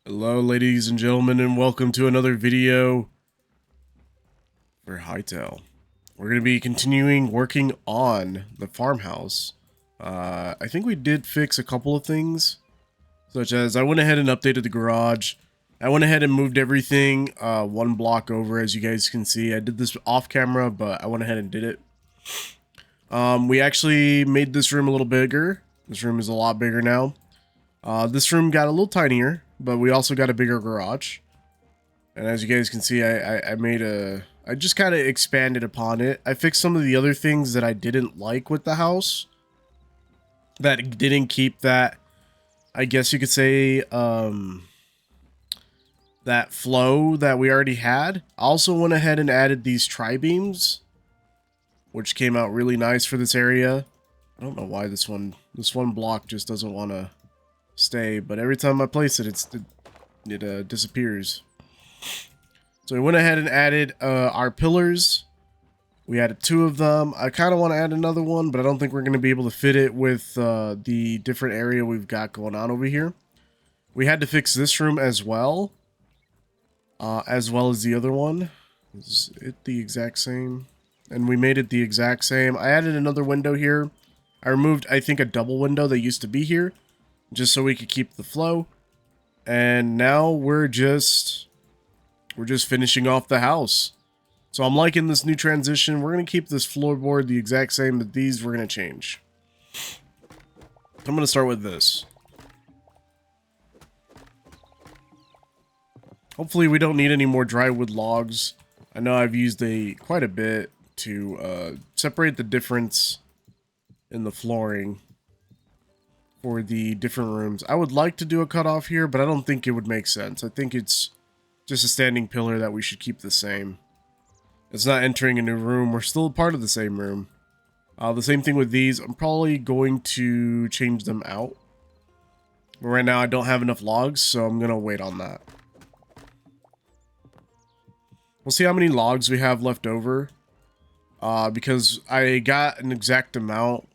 Hello ladies and gentlemen, and welcome to another video for Hytale. We're going to be continuing working on the farmhouse. I think we did fix a couple of things, such as I went ahead and updated the garage. I went ahead and moved everything one block over, as you guys can see. I did this off camera, but I went ahead and did it. We actually made this room a little bigger. This room is a lot bigger now. This room got a little tinier, but we also got a bigger garage. And as you guys can see, I just kind of expanded upon it. I fixed some of the other things that I didn't like with the house, that didn't keep that, I guess you could say, that flow that we already had. I also went ahead and added these tri-beams, which came out really nice for this area. I don't know why this one block just doesn't want to stay, but every time I place it, it disappears. So we went ahead and added our pillars. We added 2 of them. I kind of want to add another one, but I don't think we're going to be able to fit it with the different area we've got going on over here. We had to fix this room as well as the other one. Is it the exact same? And we made it the exact same. I added another window here. I removed, I think, a double window that used to be here, just so we could keep the flow. And now we're just finishing off the house. So I'm liking this new transition. We're going to keep this floorboard the exact same, but these we're going to change. I'm going to start with this. Hopefully we don't need any more dry wood logs. I know I've used quite a bit to separate the difference in the flooring for the different rooms. I would like to do a cutoff here, but I don't think it would make sense. I think it's just a standing pillar that we should keep the same. It's not entering a new room. We're still a part of the same room. The same thing with these. I'm probably going to change them out. But right now I don't have enough logs, so I'm going to wait on that. We'll see how many logs we have left over. Because I got an exact amount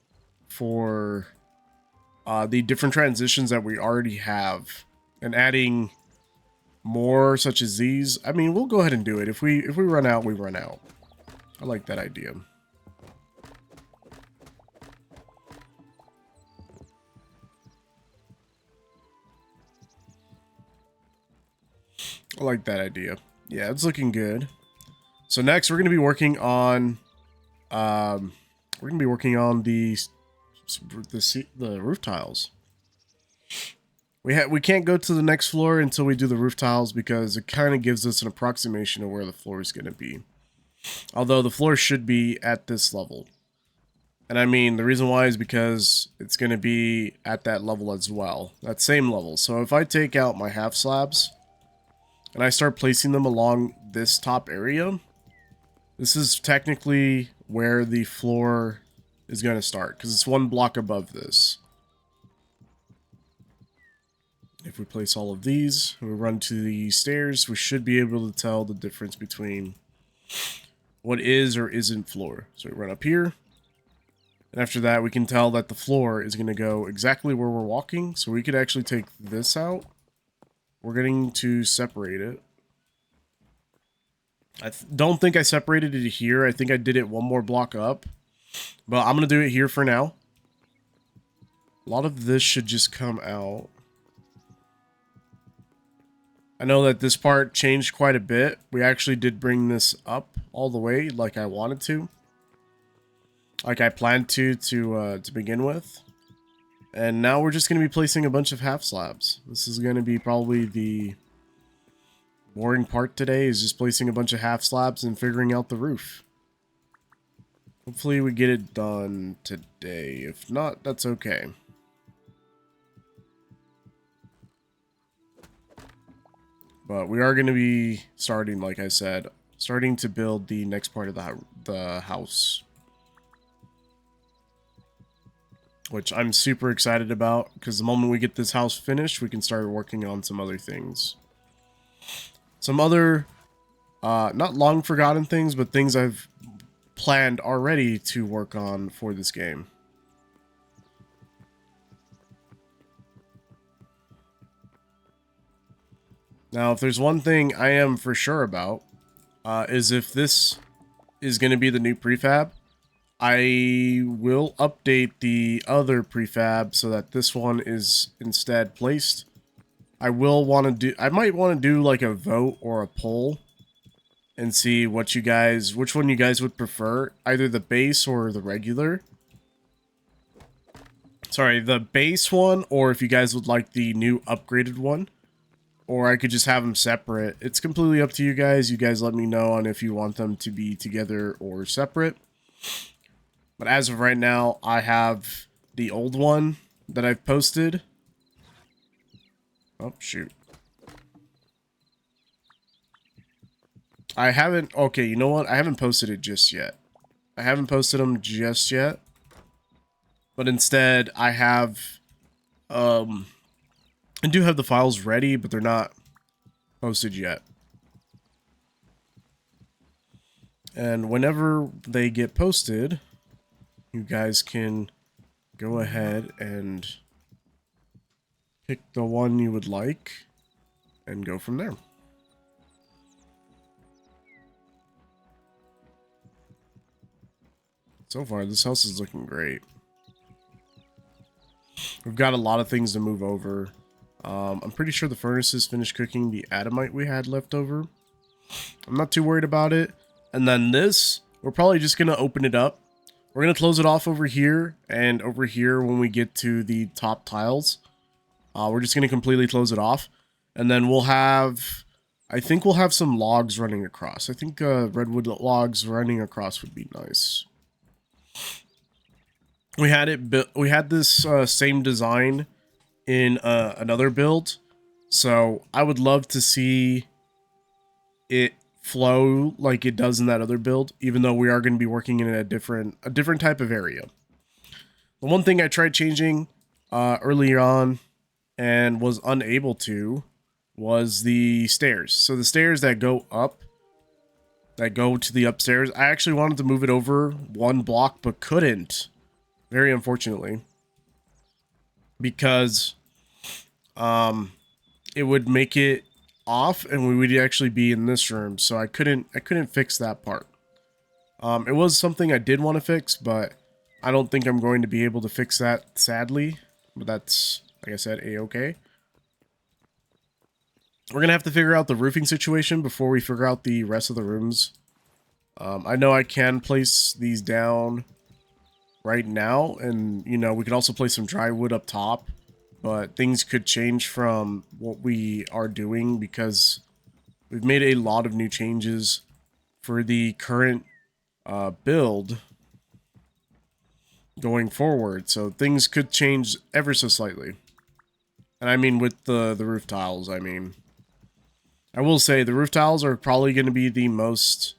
for the different transitions that we already have, and adding more such as these. I mean, we'll go ahead and do it. If we run out, we run out. I like that idea. I like that idea. Yeah, it's looking good. So next we're going to be working on the roof tiles. We can't go to the next floor until we do the roof tiles, because it kind of gives us an approximation of where the floor is going to be. Although the floor should be at this level. And I mean, the reason why is because it's going to be at that level as well. That same level. So if I take out my half slabs and I start placing them along this top area, this is technically where the floor is going to start, because it's 1 block above this. If we place all of these, and we run to the stairs, we should be able to tell the difference between what is or isn't floor. So we run up here, and after that we can tell that the floor is going to go exactly where we're walking. So we could actually take this out. We're going to separate it. I don't think I separated it here. I think I did it 1 more block up, but I'm going to do it here for now. A lot of this should just come out. I know that this part changed quite a bit. We actually did bring this up all the way like I wanted to. Like I planned to begin with. And now we're just going to be placing a bunch of half slabs. This is going to be probably the boring part today, is just placing a bunch of half slabs and figuring out the roof. Hopefully we get it done today. If not, that's okay. But we are going to be starting, like I said, starting to build the next part of the house. Which I'm super excited about, because the moment we get this house finished, we can start working on some other things. Some other, not long forgotten things, but things I've planned already to work on for this game. Now, if there's one thing I am for sure about, is if this is going to be the new prefab, I will update the other prefab so that this one is instead placed. I might want to do like a vote or a poll and see which one you guys would prefer, either the base or the regular. Sorry, the base one, or if you guys would like the new upgraded one. Or I could just have them separate. It's completely up to you guys. You guys let me know on if you want them to be together or separate. But as of right now, I have the old one that I've posted. Oh, shoot. I haven't... Okay, you know what? I haven't posted it just yet. I haven't posted them just yet. But instead, I have... I do have the files ready, but they're not posted yet. And whenever they get posted, you guys can go ahead and pick the one you would like and go from there. So far, this house is looking great. We've got a lot of things to move over. I'm pretty sure the furnace is finished cooking the adamite we had left over. I'm not too worried about it. And then this, we're probably just going to open it up. We're going to close it off over here and over here when we get to the top tiles. We're just going to completely close it off. And then we'll have, I think we'll have some logs running across. I think redwood logs running across would be nice. We had this same design in another build, so I would love to see it flow like it does in that other build, even though we are going to be working in a different type of area. The one thing I tried changing earlier on and was unable to was the stairs. So the stairs that go up, that go to the upstairs, I actually wanted to move it over one block but couldn't, very unfortunately, because it would make it off and we would actually be in this room, so I couldn't fix that part. It was something I did want to fix, but I don't think I'm going to be able to fix that, sadly. But that's, like I said, a-okay. We're gonna have to figure out the roofing situation before we figure out the rest of the rooms. I know I can place these down right now, and you know, we could also place some dry wood up top, but things could change from what we are doing because we've made a lot of new changes for the current build going forward, so things could change ever so slightly. And I mean with the roof tiles, I mean, I will say the roof tiles are probably going to be the most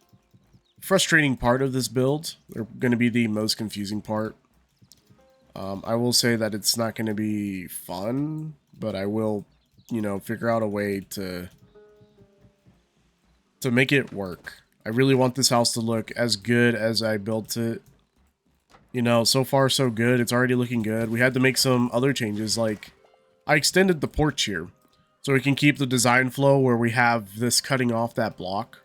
frustrating part of this build. They're going to be the most confusing part. I will say that it's not going to be fun, but I will, you know, figure out a way to make it work. I really want this house to look as good as I built it. You know, so far so good. It's already looking good. We had to make some other changes, like I extended the porch here so we can keep the design flow where we have this cutting off that block.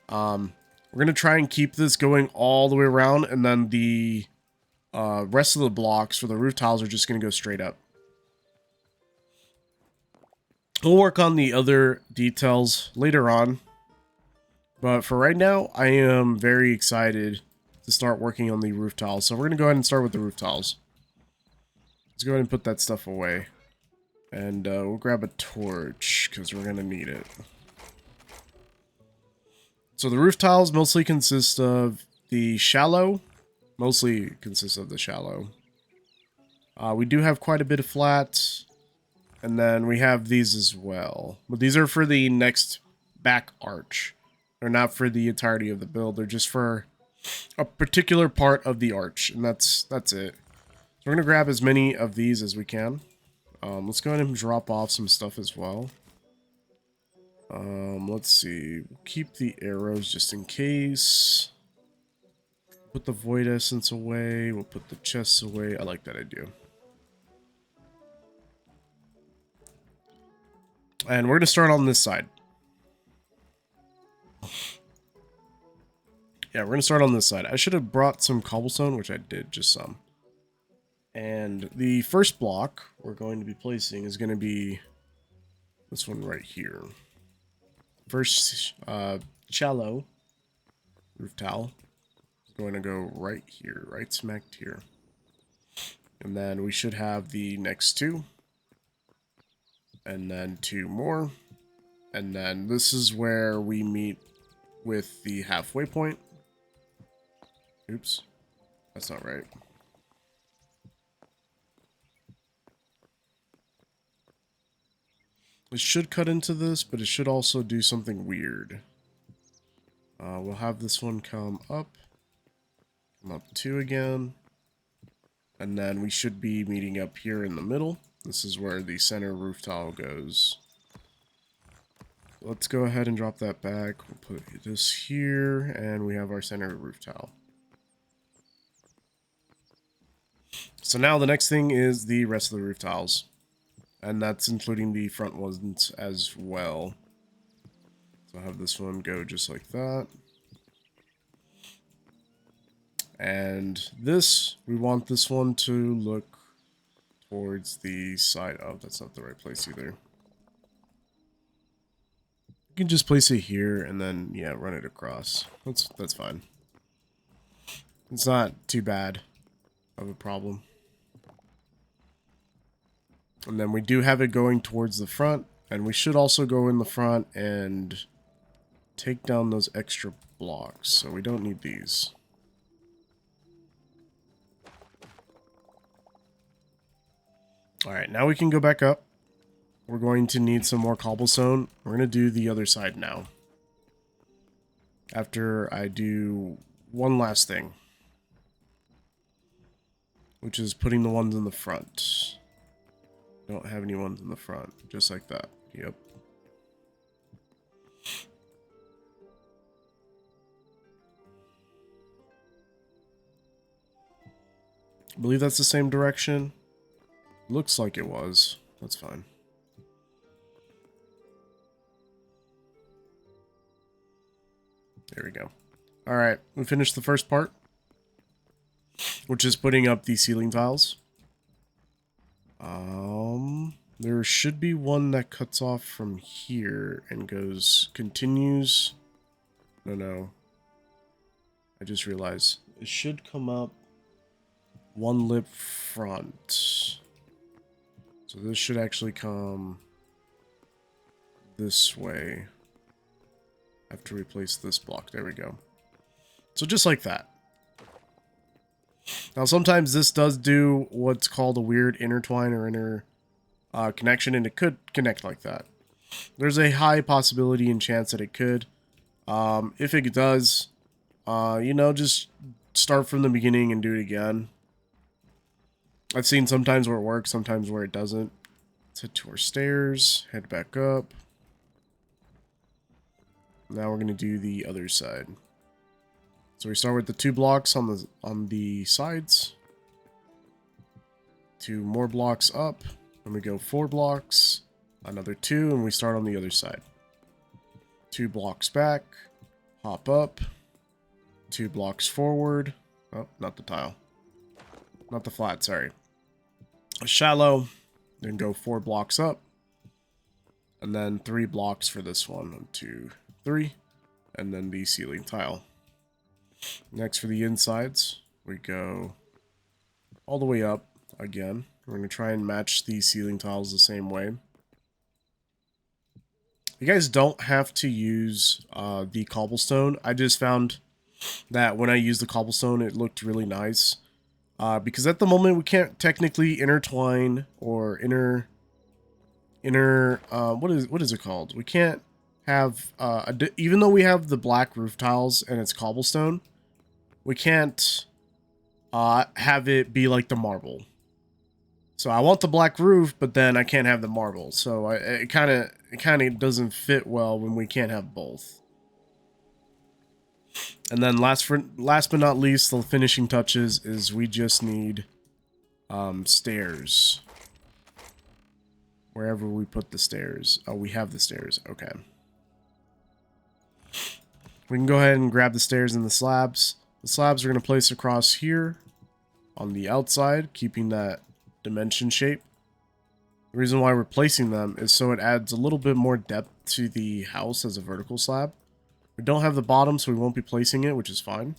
We're going to try and keep this going all the way around, and then the rest of the blocks for the roof tiles are just going to go straight up. We'll work on the other details later on, but for right now, I am very excited to start working on the roof tiles. So we're going to go ahead and start with the roof tiles. Let's go ahead and put that stuff away. And we'll grab a torch, because we're going to need it. So the roof tiles mostly consist of the shallow. We do have quite a bit of flat. And then we have these as well. But these are for the next back arch. They're not for the entirety of the build. They're just for a particular part of the arch. And that's it. So we're going to grab as many of these as we can. Let's go ahead and drop off some stuff as well. Let's see. We'll keep the arrows just in case. Put the void essence away. We'll put the chests away. I like that idea. And we're going to start on this side. Yeah, we're going to start on this side. I should have brought some cobblestone, which I did, just some. And the first block we're going to be placing is going to be this one right here. First, shallow roof tile is going to go right here, right smacked here. And then we should have the next two. And then two more. And then this is where we meet with the halfway point. Oops, that's not right. It should cut into this, but it should also do something weird. We'll have this one come up two again, and then we should be meeting up here in the middle. This is where the center roof tile goes. Let's go ahead and drop that back. We'll put this here, and we have our center roof tile. So now the next thing is the rest of the roof tiles. And that's including the front ones as well. So I'll have this one go just like that. And this, we want this one to look towards the side. Oh, that's not the right place either. You can just place it here and then, yeah, run it across. That's fine. It's not too bad of a problem. And then we do have it going towards the front, and we should also go in the front and take down those extra blocks, so we don't need these. Alright, now we can go back up. We're going to need some more cobblestone. We're going to do the other side now. After I do one last thing, which is putting the ones in the front. Don't have any ones in the front, just like that. Yep. I believe that's the same direction. Looks like it was. That's fine. There we go. Alright, we finished the first part, which is putting up the ceiling tiles. There should be one that cuts off from here and continues. No. I just realized. It should come up one lip front. So this should actually come this way. I have to replace this block. There we go. So just like that. Now sometimes this does do what's called a weird intertwine or inner connection, and it could connect like that. There's a high possibility and chance that it could. If it does, you know, just start from the beginning and do it again. I've seen sometimes where it works, sometimes where it doesn't. Let's head to our stairs, head back up. Now we're going to do the other side. So we start with the two blocks on the sides. Two more blocks up. Then we go 4 blocks. Another 2, and we start on the other side. 2 blocks back. Hop up. 2 blocks forward. Oh, not the tile. Not the flat, sorry. Shallow. Then go 4 blocks up. And then 3 blocks for this one. 1, 2, 3. And then the ceiling tile. Next for the insides, we go all the way up again. We're going to try and match the ceiling tiles the same way. You guys don't have to use the cobblestone. I just found that when I used the cobblestone, it looked really nice. Because at the moment, we can't technically intertwine or what is it called? We can't have, even though we have the black roof tiles and it's cobblestone, we can't have it be like the marble. So I want the black roof, but then I can't have the marble. So it kind of doesn't fit well when we can't have both. And then last but not least, the finishing touches is we just need stairs. wherever we put the stairs. Oh, we have the stairs. Okay. We can go ahead and grab the stairs and the slabs. The slabs we're going to place across here on the outside, keeping that dimension shape. The reason why we're placing them is so it adds a little bit more depth to the house as a vertical slab. We don't have the bottom, so we won't be placing it, which is fine.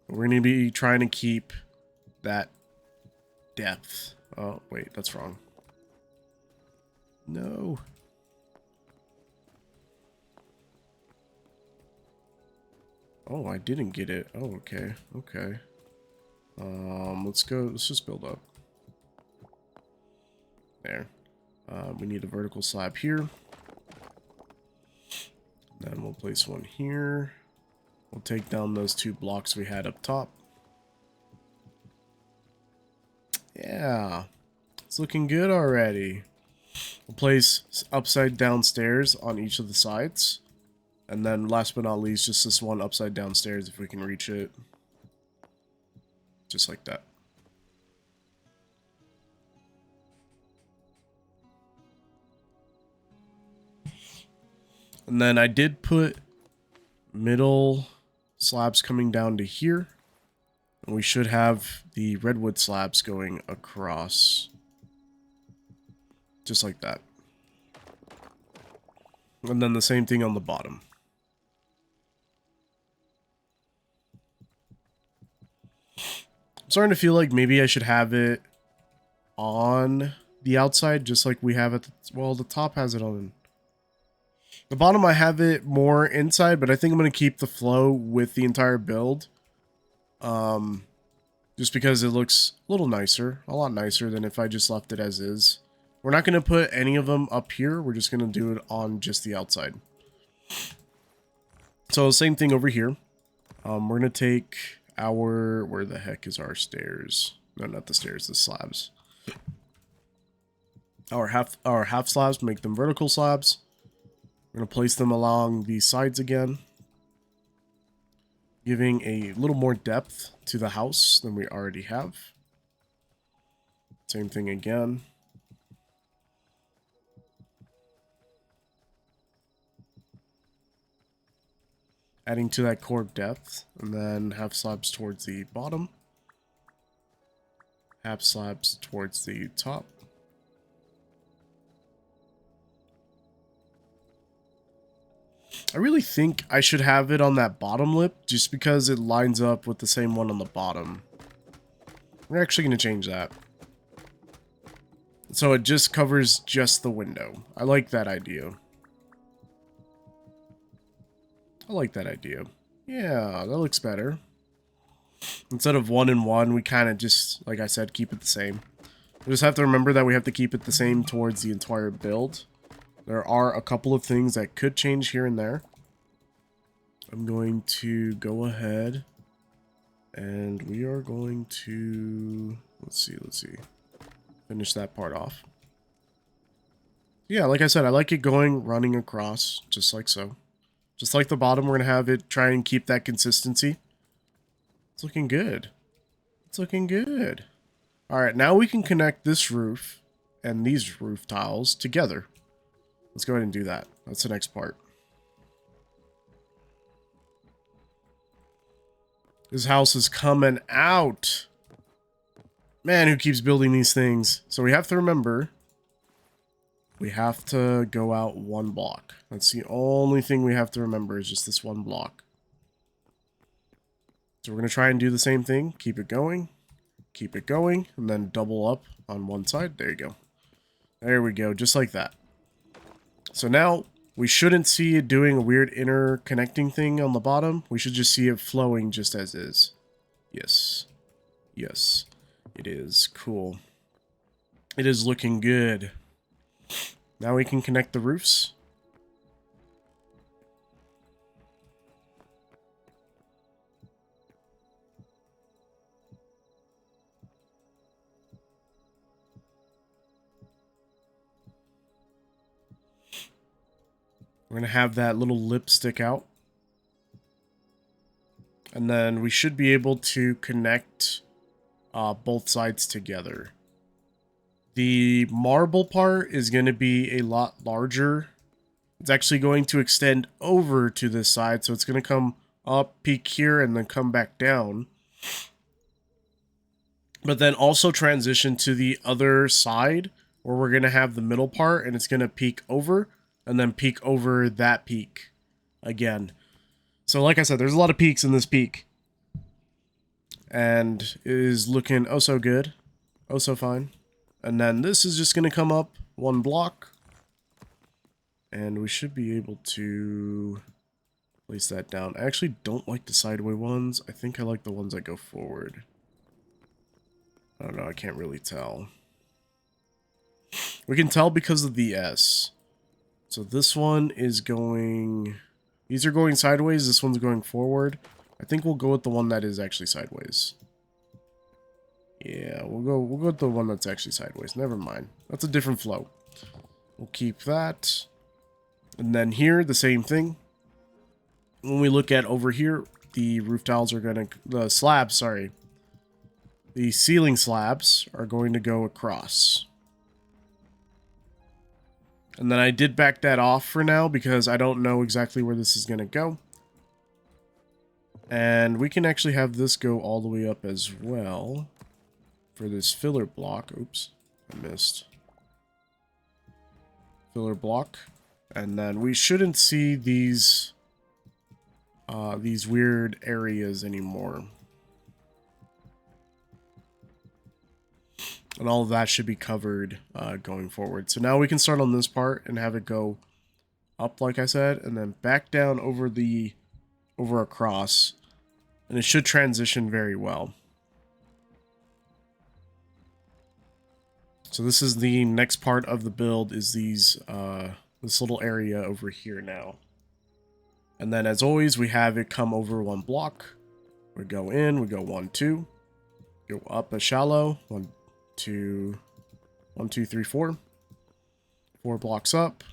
But we're going to be trying to keep that depth. Oh, wait, that's wrong. No. Oh, I didn't get it. Oh, okay. Okay. Let's go. Let's just build up. There. We need a vertical slab here. Then we'll place one here. We'll take down those 2 blocks we had up top. Yeah. It's looking good already. We'll place upside down stairs on each of the sides. And then last but not least, just this one upside down stairs if we can reach it. Just like that. And then I did put middle slabs coming down to here. And we should have the redwood slabs going across. Just like that. And then the same thing on the bottom. I'm starting to feel like maybe I should have it on the outside, just like we have at the, well, the top has it on. The bottom I have it more inside, but I think I'm going to keep the flow with the entire build. Just because it looks a little nicer, a lot nicer than if I just left it as is. We're not going to put any of them up here. We're just going to do it on just the outside. So same thing over here. We're going to take our, where the heck is our stairs? No, not the stairs, the slabs. Our half slabs, make them vertical slabs. We're going to place them along the sides again, giving a little more depth to the house than we already have. Same thing again. Adding to that core depth, and then half slabs towards the bottom. Half slabs towards the top. I really think I should have it on that bottom lip, just because it lines up with the same one on the bottom. We're actually going to change that. So it just covers just the window. I like that idea. I like that idea. Yeah, that looks better. Instead of 1 and 1, we kind of just, like I said, keep it the same. We just have to remember that we have to keep it the same towards the entire build. There are a couple of things that could change here and there. I'm going to go ahead and we are going to, let's see, finish that part off. Yeah, like I said, I like it running across, just like so. Just like the bottom, we're going to have it try and keep that consistency. It's looking good. It's looking good. Alright, now we can connect this roof and these roof tiles together. Let's go ahead and do that. That's the next part. This house is coming out. Man, who keeps building these things? So we have to remember, we have to go out 1 block. That's the only thing we have to remember, is just this 1 block. So we're going to try and do the same thing. Keep it going, and then double up on one side. There you go. There we go, just like that. So now, we shouldn't see it doing a weird interconnecting thing on the bottom. We should just see it flowing just as is. Yes. Yes. It is. Cool. It is looking good. Now we can connect the roofs. We're going to have that little lip stick out. And then we should be able to connect both sides together. The marble part is going to be a lot larger. It's actually going to extend over to this side, so it's going to come up, peak here, and then come back down. But then also transition to the other side, where we're going to have the middle part, and it's going to peak over, and then peak over that peak again. So like I said, there's a lot of peaks in this peak. And it is looking oh so good. Oh so fine. And then this is just going to come up one block. And we should be able to place that down. I actually don't like the sideways ones. I think I like the ones that go forward. I don't know, I can't really tell. We can tell because of the S. So this one is going... These are going sideways, this one's going forward. I think we'll go with the one that is actually sideways. Yeah, we'll go with the one that's actually sideways. Never mind. That's a different flow. We'll keep that. And then here, the same thing. When we look at over here, the roof tiles are going to... The slabs, sorry. The ceiling slabs are going to go across. And then I did back that off for now because I don't know exactly where this is going to go. And we can actually have this go all the way up as well for this filler block. Oops, I missed. Filler block. And then we shouldn't see these weird areas anymore. And all of that should be covered going forward. So now we can start on this part and have it go up, like I said, and then back down over across. And it should transition very well. So this is the next part of the build, is these this little area over here now. And then as always, we have it come over one block. We go in, we go 1, 2. Go up a shallow, 1, 2, 1, 2, 3, 4. 4 blocks up.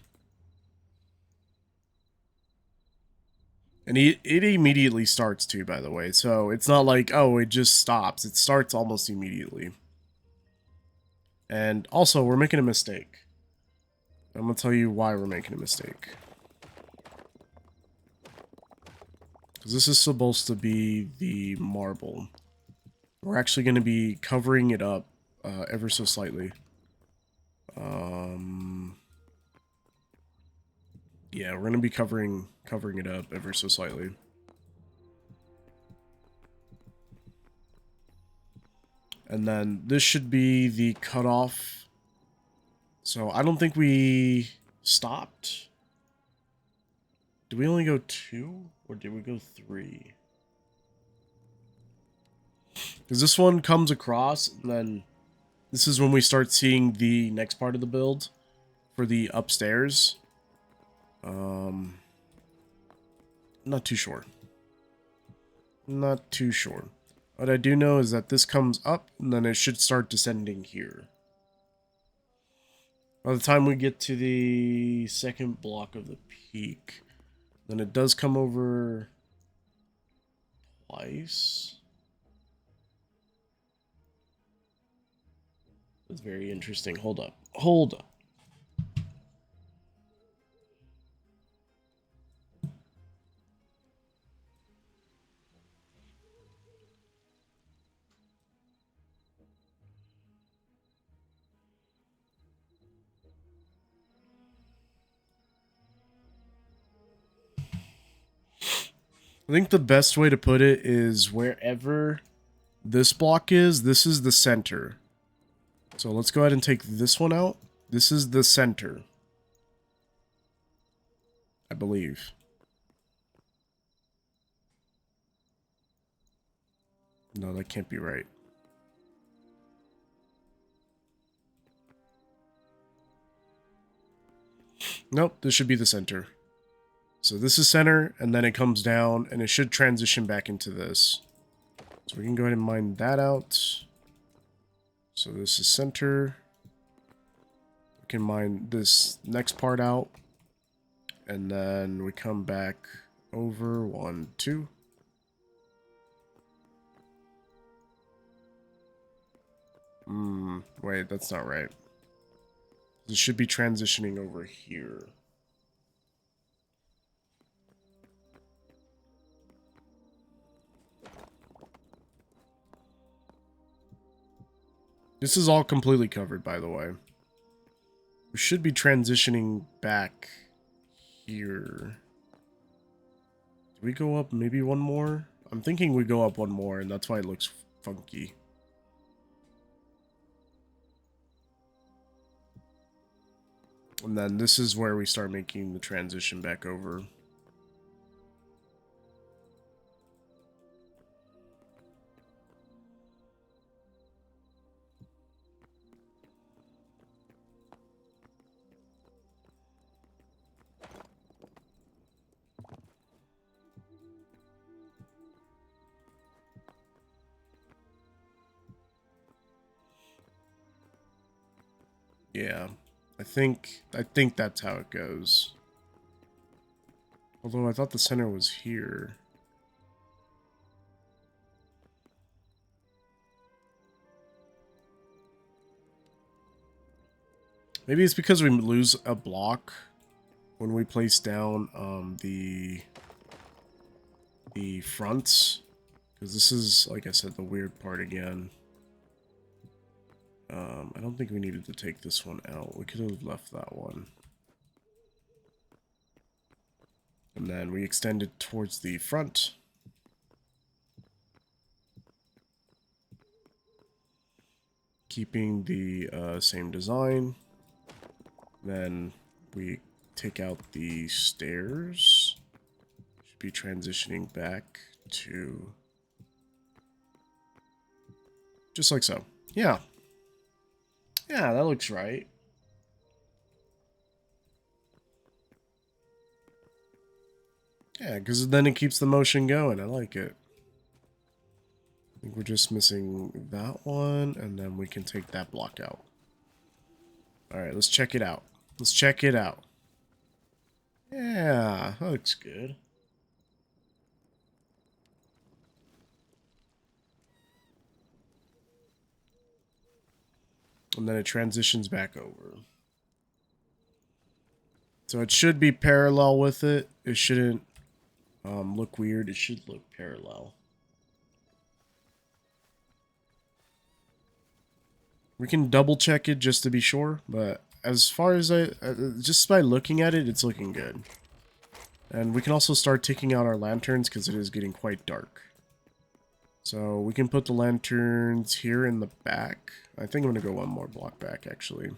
And it immediately starts too, by the way. So it's not like, oh, it just stops. It starts almost immediately. And also, we're making a mistake. I'm going to tell you why we're making a mistake. Because this is supposed to be the marble. We're actually going to be covering it up ever so slightly. Yeah, we're going to be covering it up ever so slightly. And then this should be the cutoff. So I don't think we stopped. Did we only go 2? Or did we go 3? Because this one comes across, and then this is when we start seeing the next part of the build for the upstairs. Not too sure. Not too sure. What I do know is that this comes up, and then it should start descending here. By the time we get to the second block of the peak, then it does come over twice. That's very interesting. Hold up. Hold up. I think the best way to put it is wherever this block is, this is the center. So let's go ahead and take this one out. This is the center, I believe. No, that can't be right. Nope, this should be the center. So this is center, and then it comes down, and it should transition back into this. So we can go ahead and mine that out. So this is center. We can mine this next part out. And then we come back over 1, 2. Wait, that's not right. This should be transitioning over here. This is all completely covered, by the way. We should be transitioning back here. Do we go up maybe one more? I'm thinking we go up one more, and that's why it looks funky. And then this is where we start making the transition back over. Yeah, I think that's how it goes. Although I thought the center was here. Maybe it's because we lose a block when we place down the fronts. Because this is, like I said, the weird part again. I don't think we needed to take this one out. We could have left that one. And then we extend it towards the front. Keeping the same design. Then we take out the stairs. Should be transitioning back to... just like so. Yeah. Yeah, that looks right. Yeah, because then it keeps the motion going. I like it. I think we're just missing that one, and then we can take that block out. Alright, let's check it out. Let's check it out. Yeah, that looks good. And then it transitions back over. So it should be parallel with it. It shouldn't look weird. It should look parallel. We can double check it just to be sure, but as far as just by looking at it, it's looking good. And we can also start taking out our lanterns because it is getting quite dark. So we can put the lanterns here in the back. I think I'm going to go one more block back, actually.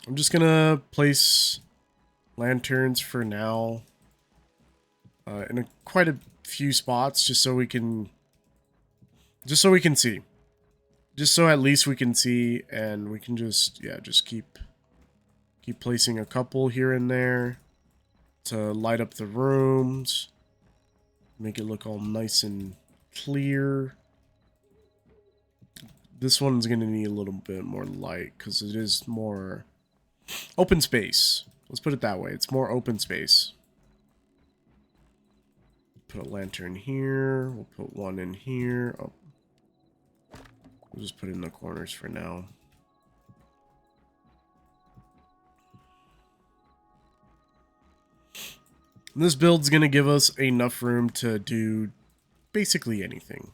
I'm just going to place lanterns for now in quite a few spots just so we can see. Just so at least we can see, and we can just keep placing a couple here and there to light up the rooms, make it look all nice and clear. This one's going to need a little bit more light because it is more open space. Let's put it that way. It's more open space. Put a lantern here. We'll put one in here. Oh. We'll just put it in the corners for now. This build's going to give us enough room to do basically anything.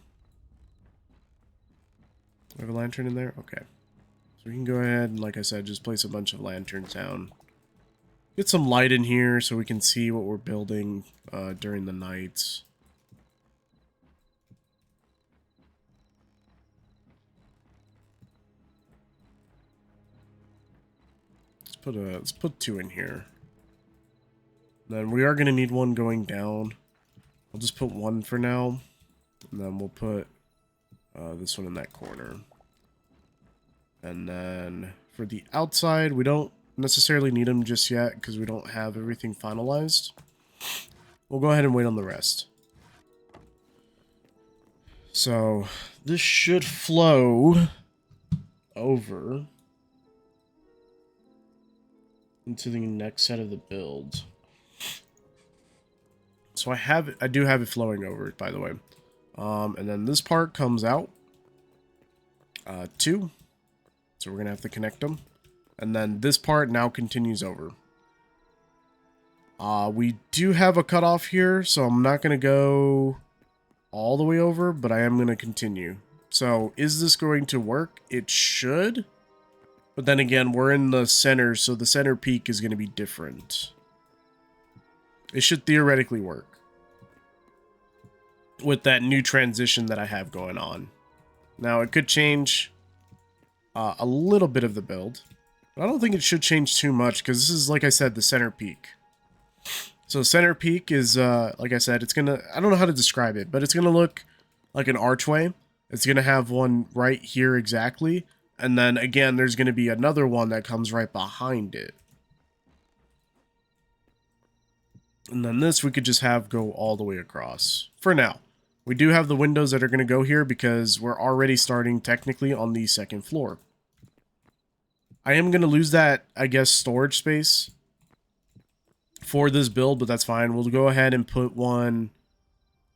We have a lantern in there? Okay. So we can go ahead and, like I said, just place a bunch of lanterns down. Get some light in here so we can see what we're building during the nights. Let's put two in here. Then we are going to need one going down. I'll just put one for now. And then we'll put this one in that corner. And then for the outside, we don't necessarily need them just yet because we don't have everything finalized. We'll go ahead and wait on the rest. So this should flow over into the next set of the build. So I do have it flowing over, by the way. And then this part comes out. 2. So we're going to have to connect them. And then this part now continues over. We do have a cutoff here, so I'm not going to go all the way over, but I am going to continue. So is this going to work? It should. But then again, we're in the center, so the center peak is going to be different. It should theoretically work with that new transition that I have going on. Now, it could change a little bit of the build. But I don't think it should change too much, because this is, like I said, the center peak. So center peak is, like I said, it's going to... I don't know how to describe it, but it's going to look like an archway. It's going to have one right here exactly. And then, again, there's going to be another one that comes right behind it. And then this we could just have go all the way across. For now. We do have the windows that are going to go here because we're already starting technically on the second floor. I am going to lose that, I guess, storage space for this build, but that's fine. We'll go ahead and put one...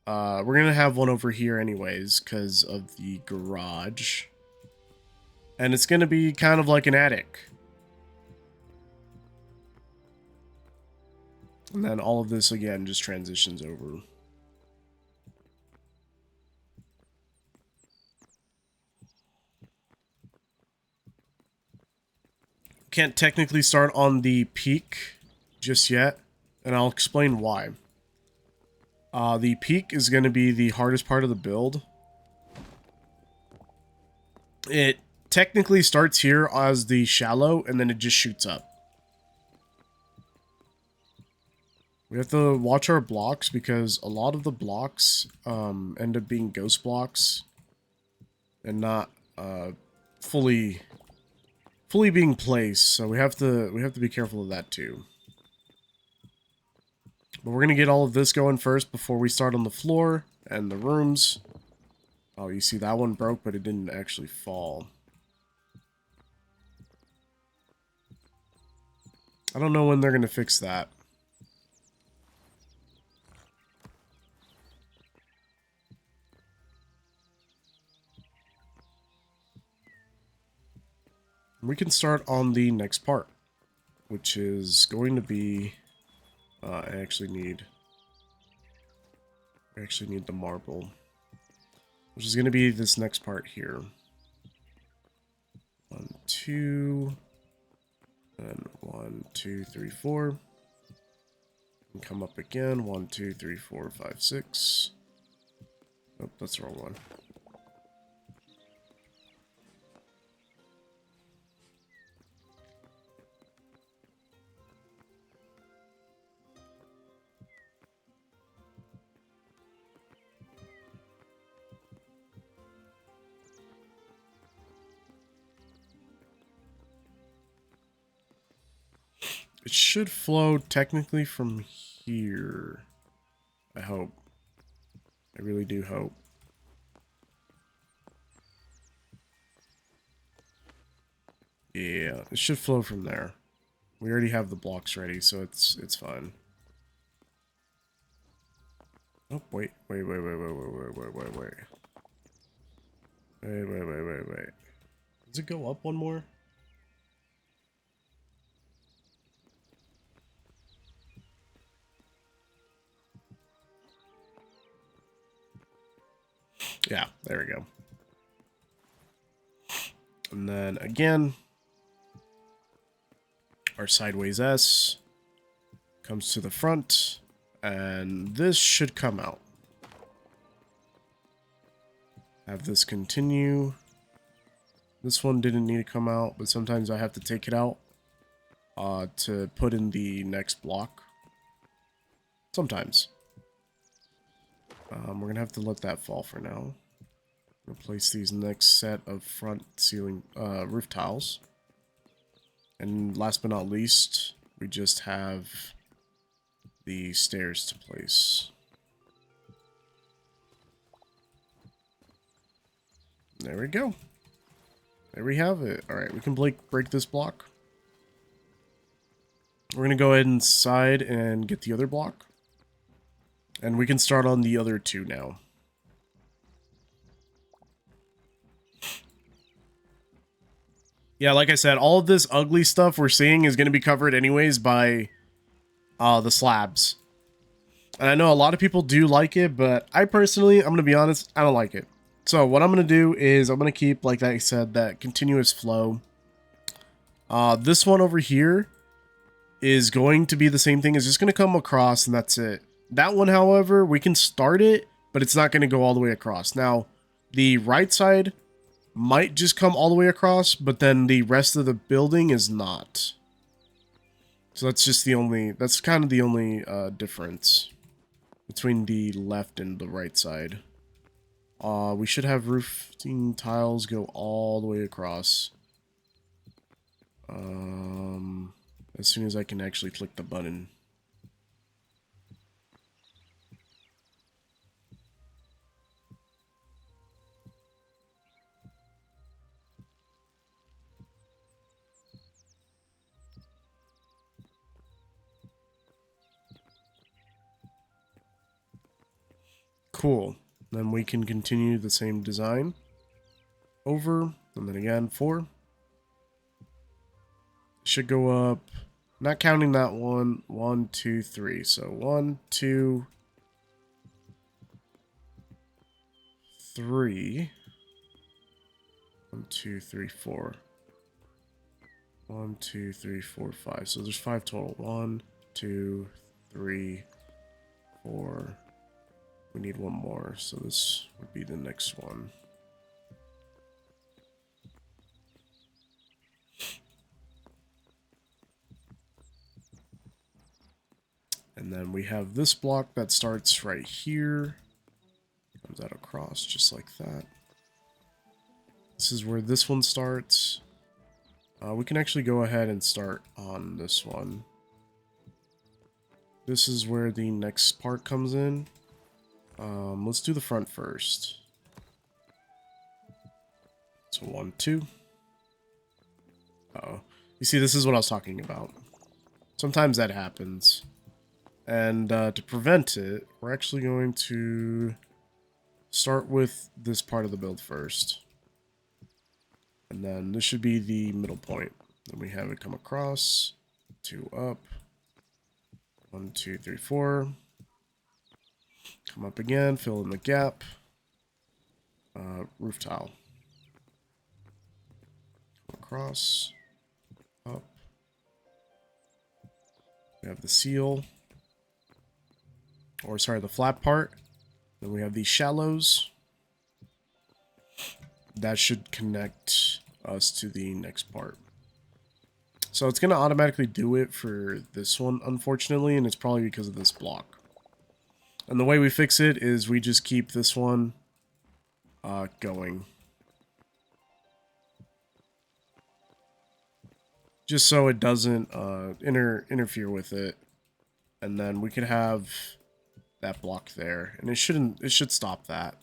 we're going to have one over here anyways because of the garage. And it's going to be kind of like an attic. And then all of this, again, just transitions over. Can't technically start on the peak just yet, and I'll explain why. The peak is going to be the hardest part of the build. It technically starts here as the shallow, and then it just shoots up. We have to watch our blocks because a lot of the blocks end up being ghost blocks and not fully being placed. So we have to be careful of that too. But we're gonna get all of this going first before we start on the floor and the rooms. Oh, you see that one broke, but it didn't actually fall. I don't know when they're gonna fix that. We can start on the next part, which is going to be, I actually need the marble, which is going to be this next part here. 1, 2, and 1, 2, 3, 4. And come up again, 1, 2, 3, 4, 5, 6. Oh, that's the wrong one. It should flow technically from here. I hope. I really do hope. Yeah, it should flow from there. We already have the blocks ready, so it's fine. Oh, wait. Wait. Does it go up one more? Yeah, there we go. And then again, our sideways S comes to the front, and this should come out. Have this continue. This one didn't need to come out, but sometimes I have to take it out to put in the next block. Sometimes. We're going to have to let that fall for now. Replace these next set of front ceiling roof tiles. And last but not least, we just have the stairs to place. There we go. There we have it. Alright, we can break this block. We're going to go ahead inside and get the other block. And we can start on the other two now. Yeah, like I said, all of this ugly stuff we're seeing is going to be covered anyways by the slabs. And I know a lot of people do like it, but I personally, I'm going to be honest, I don't like it. So what I'm going to do is I'm going to keep, like I said, that continuous flow. This one over here is going to be the same thing. It's just going to come across and that's it. That one, however, we can start it, but it's not going to go all the way across. Now, the right side might just come all the way across, but then the rest of the building is not. So that's just the only, that's kind of the only difference between the left and the right side. We should have roofing tiles go all the way across. As soon as I can actually click the button. Cool. Then we can continue the same design over, and then again 4. Should go up, not counting that one, 1, 2, 3. So 1, 2, 3. 1, 2, 3, 4. 1, 2, 3, 4, 5. So there's 5 total. 1, 2, 3, 4. We need one more, so this would be the next one. And then we have this block that starts right here. Comes out across just like that. This is where this one starts. We can actually go ahead and start on this one. This is where the next part comes in. Let's do the front first. So 1, 2. Uh-oh. You see, this is what I was talking about. Sometimes that happens. And to prevent it, we're actually going to start with this part of the build first. And then this should be the middle point. Then we have it come across, 2 up, 1, 2, 3, 4. Come up again, fill in the gap. Roof tile. Come across, up. We have the seal. Or sorry, the flat part. Then we have these shallows. That should connect us to the next part. So it's going to automatically do it for this one, unfortunately, and it's probably because of this block. And the way we fix it is we just keep this one going. Just so it doesn't interfere with it. And then we could have that block there, and it should stop that.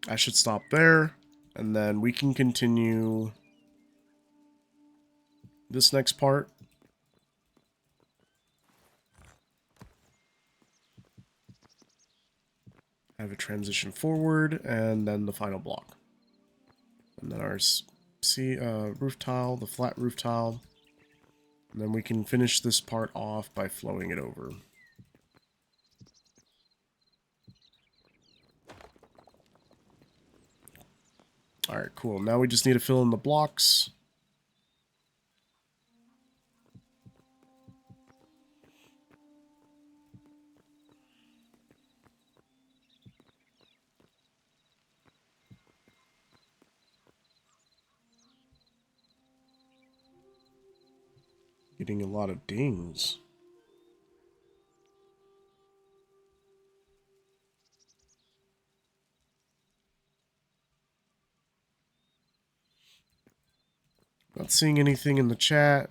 I should stop there, and then we can continue this next part. Have a transition forward, and then the final block. And then our roof tile, the flat roof tile. And then we can finish this part off by flowing it over. Alright, cool. Now we just need to fill in the blocks. Getting a lot of dings. Not seeing anything in the chat,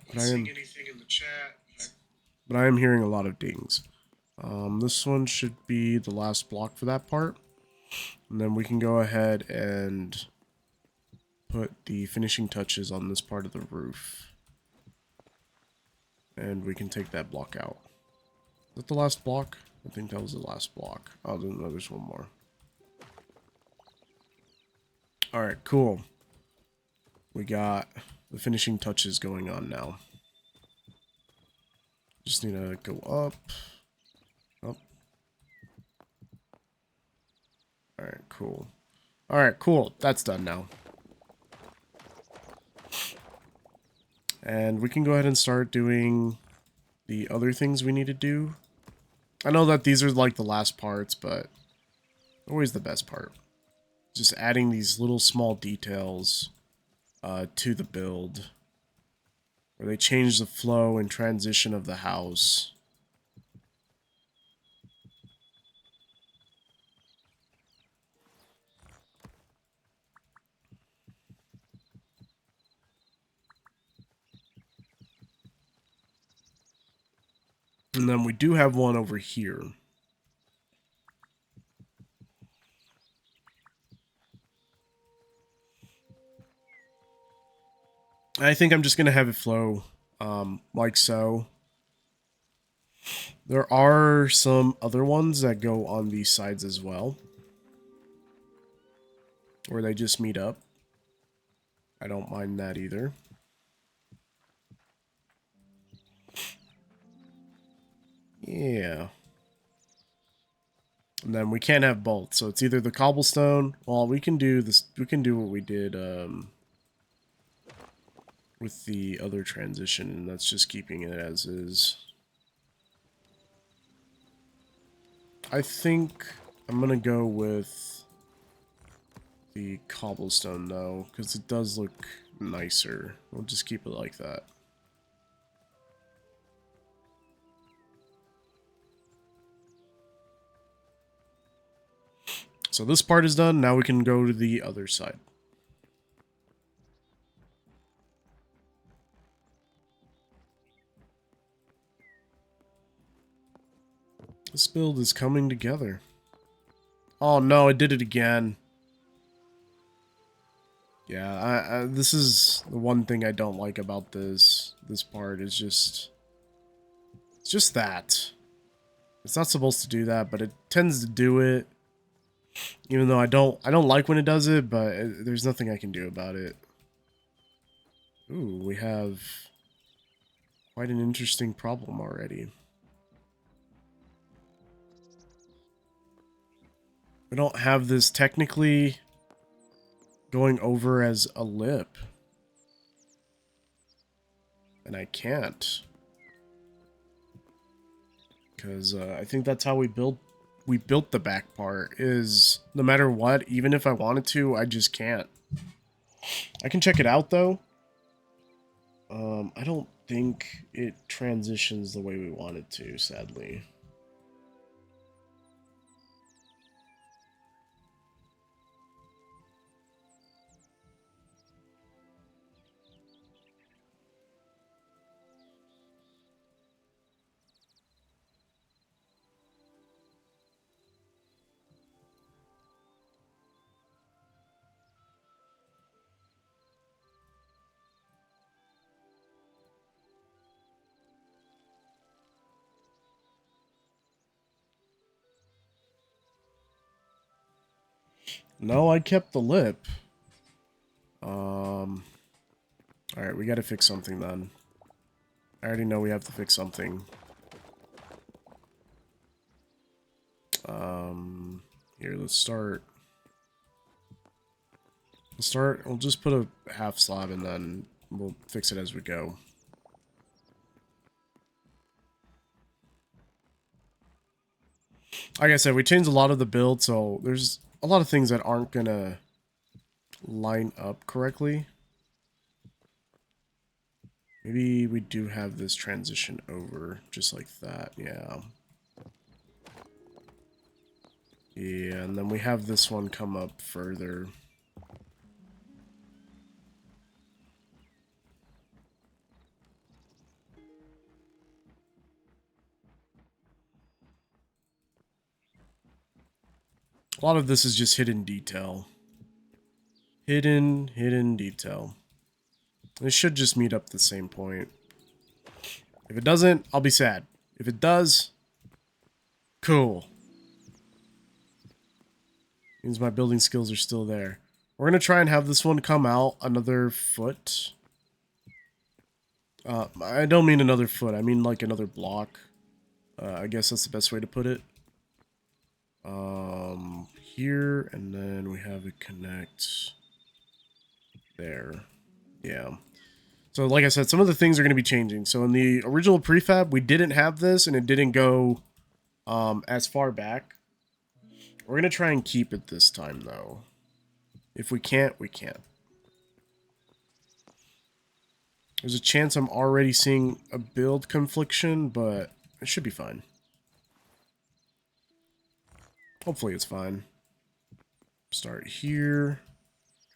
but I am hearing a lot of dings. This one should be the last block for that part. And then we can go ahead and put the finishing touches on this part of the roof. And we can take that block out. that the last block? I think that was the last block. Oh, no, there's one more. Alright, cool. We got the finishing touches going on now. Just need to go up. Up. Alright, cool. Alright, cool. That's done now. And we can go ahead and start doing the other things we need to do. I know that these are like the last parts, but always the best part. Just adding these little small details to the build, where they change the flow and transition of the house. And then we do have one over here. I think I'm just going to have it flow like so. There are some other ones that go on these sides as well, where they just meet up. I don't mind that either. Yeah. And then we can't have both, so it's either the cobblestone. Well, we can do this. We can do what we did with the other transition, and that's just keeping it as is. I think I'm gonna go with the cobblestone though, because it does look nicer. We'll just keep it like that. So this part is done. Now we can go to the other side. This build is coming together. Oh no, it did it again. Yeah, this is the one thing I don't like about this part is just... It's just that. It's not supposed to do that, but it tends to do it. Even though I don't like when it does it, but there's nothing I can do about it. Ooh, we have quite an interesting problem already. We don't have this technically going over as a lip. And I can't. Because I think that's how we built the back part, is no matter what, even if I wanted to, I just can't. I can check it out though. I don't think it transitions the way we want it to, sadly. No, I kept the lip. Alright, we gotta fix something then. I already know we have to fix something. Here, let's start. We'll just put a half slab and then we'll fix it as we go. Like I said, we changed a lot of the build, so there's a lot of things that aren't gonna line up correctly. Maybe we do have this transition over just like that, yeah. Yeah, and then we have this one come up further. A lot of this is just hidden detail. Hidden detail. It should just meet up the same point. If it doesn't, I'll be sad. If it does, Cool. Means my building skills are still there. We're going to try and have this one come out another foot. I don't mean another foot. I mean like another block. I guess that's the best way to put it. Here, and then we have it connect there. Yeah. So like I said, some of the things are going to be changing. So in the original prefab, we didn't have this, and it didn't go as far back. We're going to try and keep it this time, though. If we can't, we can't. There's a chance I'm already seeing a build confliction, but it should be fine. Hopefully it's fine. Start here.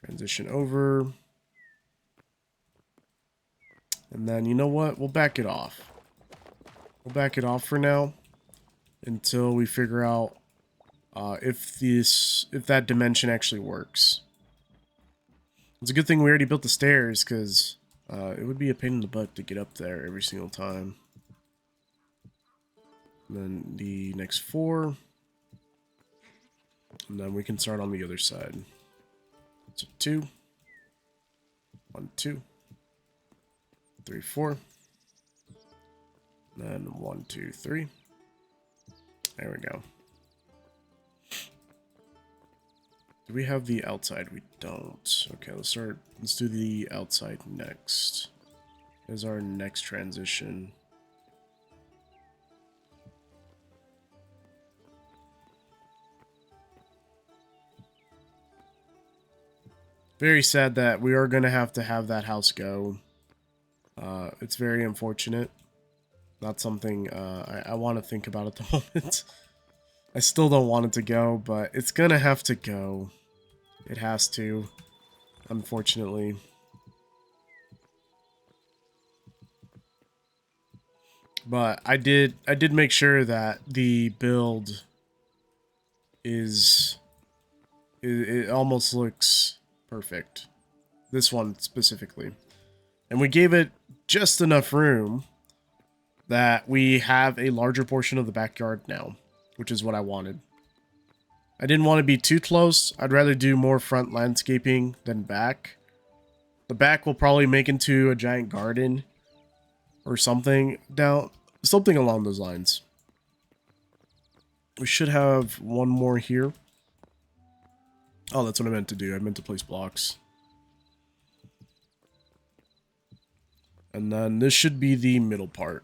Transition over. And then, you know what? We'll back it off. We'll back it off for now. Until we figure out if that dimension actually works. It's a good thing we already built the stairs, because it would be a pain in the butt to get up there every single time. And then the next 4. And then we can start on the other side. So 2. 1, 2. 3, 4. And then 1, 2, 3. There we go. Do we have the outside? We don't. Okay, let's do the outside next. Is our next transition. Very sad that we are going to have that house go. It's very unfortunate. Not something I want to think about at the moment. I still don't want it to go, but it's going to have to go. It has to, unfortunately. But I did make sure that the build it almost looks perfect. This one specifically. And we gave it just enough room that we have a larger portion of the backyard now, which is what I wanted. I didn't want to be too close. I'd rather do more front landscaping than back. The back will probably make into a giant garden or something along those lines. We should have one more here. Oh, that's what I meant to do. I meant to place blocks. And then this should be the middle part.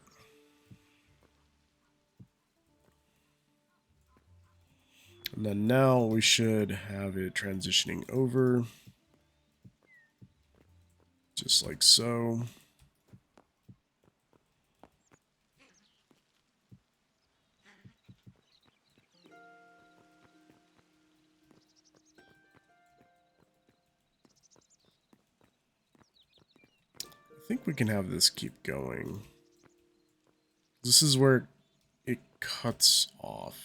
And then now we should have it transitioning over. Just like so. I think we can have this keep going. This is where it cuts off.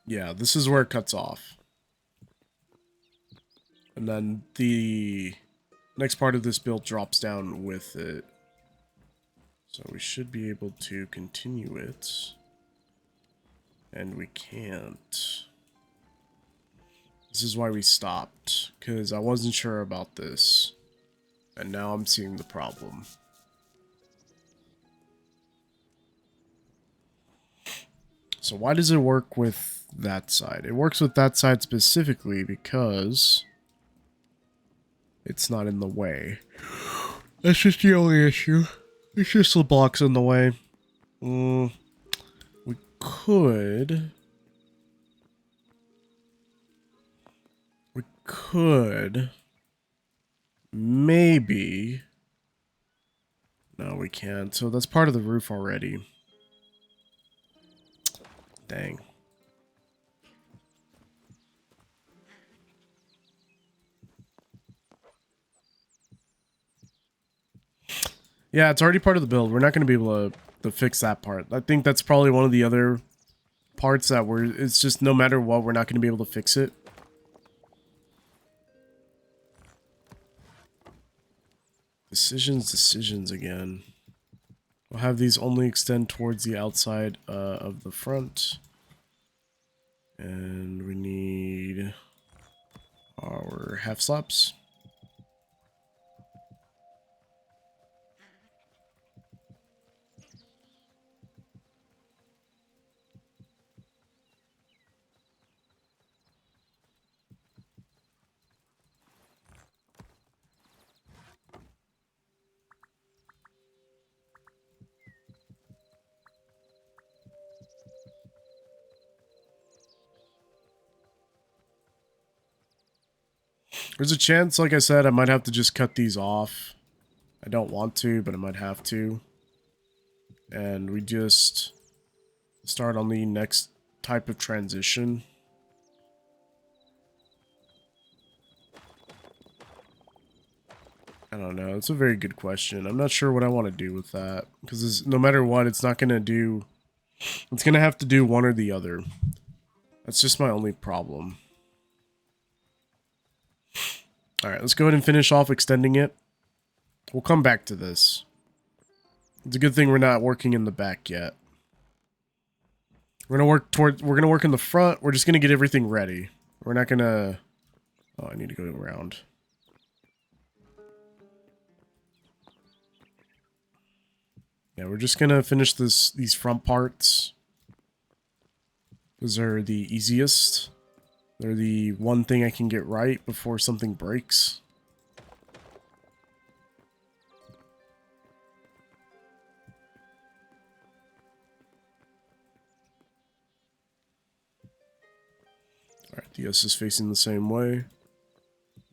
Yeah, this is where it cuts off. And then the next part of this build drops down with it. So we should be able to continue it. And we can't. This is why we stopped, because I wasn't sure about this. And now I'm seeing the problem. So why does it work with that side? It works with that side specifically because it's not in the way. That's just the only issue. It's just the blocks in the way. We could maybe. No, we can't. So that's part of the roof already. Dang. Yeah, it's already part of the build. We're not going to be able to fix that part. I think that's probably one of the other parts that it's just no matter what, we're not going to be able to fix it. Decisions again. We'll have these only extend towards the outside of the front. And we need our half slabs. There's a chance, like I said, I might have to just cut these off. I don't want to, but I might have to. And we just start on the next type of transition. I don't know. It's a very good question. I'm not sure what I want to do with that. Because no matter what, it's not going to do... It's going to have to do one or the other. That's just my only problem. Alright, let's go ahead and finish off extending it. We'll come back to this. It's a good thing we're not working in the back yet. We're gonna work in the front. We're just gonna get everything ready. We're not gonna... Oh, I need to go around. Yeah, we're just gonna finish these front parts. Those are the easiest. They're the one thing I can get right before something breaks. Alright, the S is facing the same way.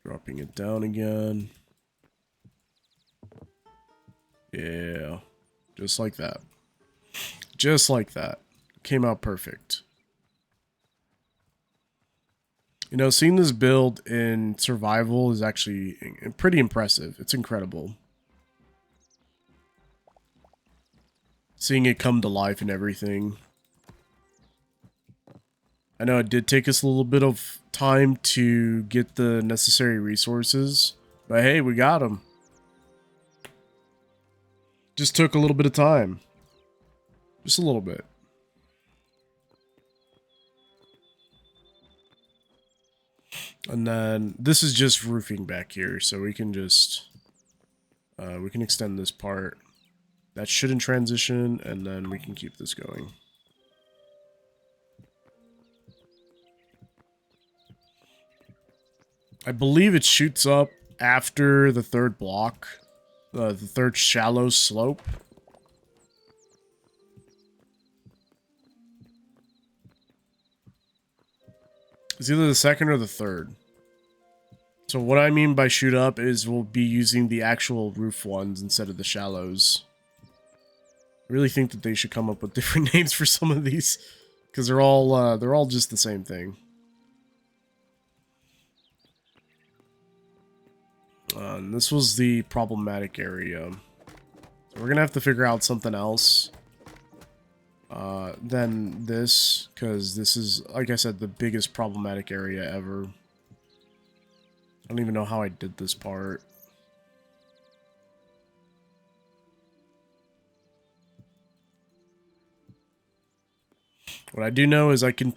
Dropping it down again. Yeah. Just like that. Just like that. Came out perfect. You know, seeing this build in survival is actually pretty impressive. It's incredible. Seeing it come to life and everything. I know it did take us a little bit of time to get the necessary resources, but hey, we got them. Just took a little bit of time. Just a little bit. And then this is just roofing back here, so we can just we can extend this part. That shouldn't transition, and then we can keep this going. I believe it shoots up after the third block, the third shallow slope. It's either the second or the third. So what I mean by shoot up is we'll be using the actual roof ones instead of the shallows. I really think that they should come up with different names for some of these, because they're all just the same thing. And this was the problematic area. So we're gonna have to figure out something else than this, because this is, like I said, the biggest problematic area ever. I don't even know how I did this part. What I do know is I kept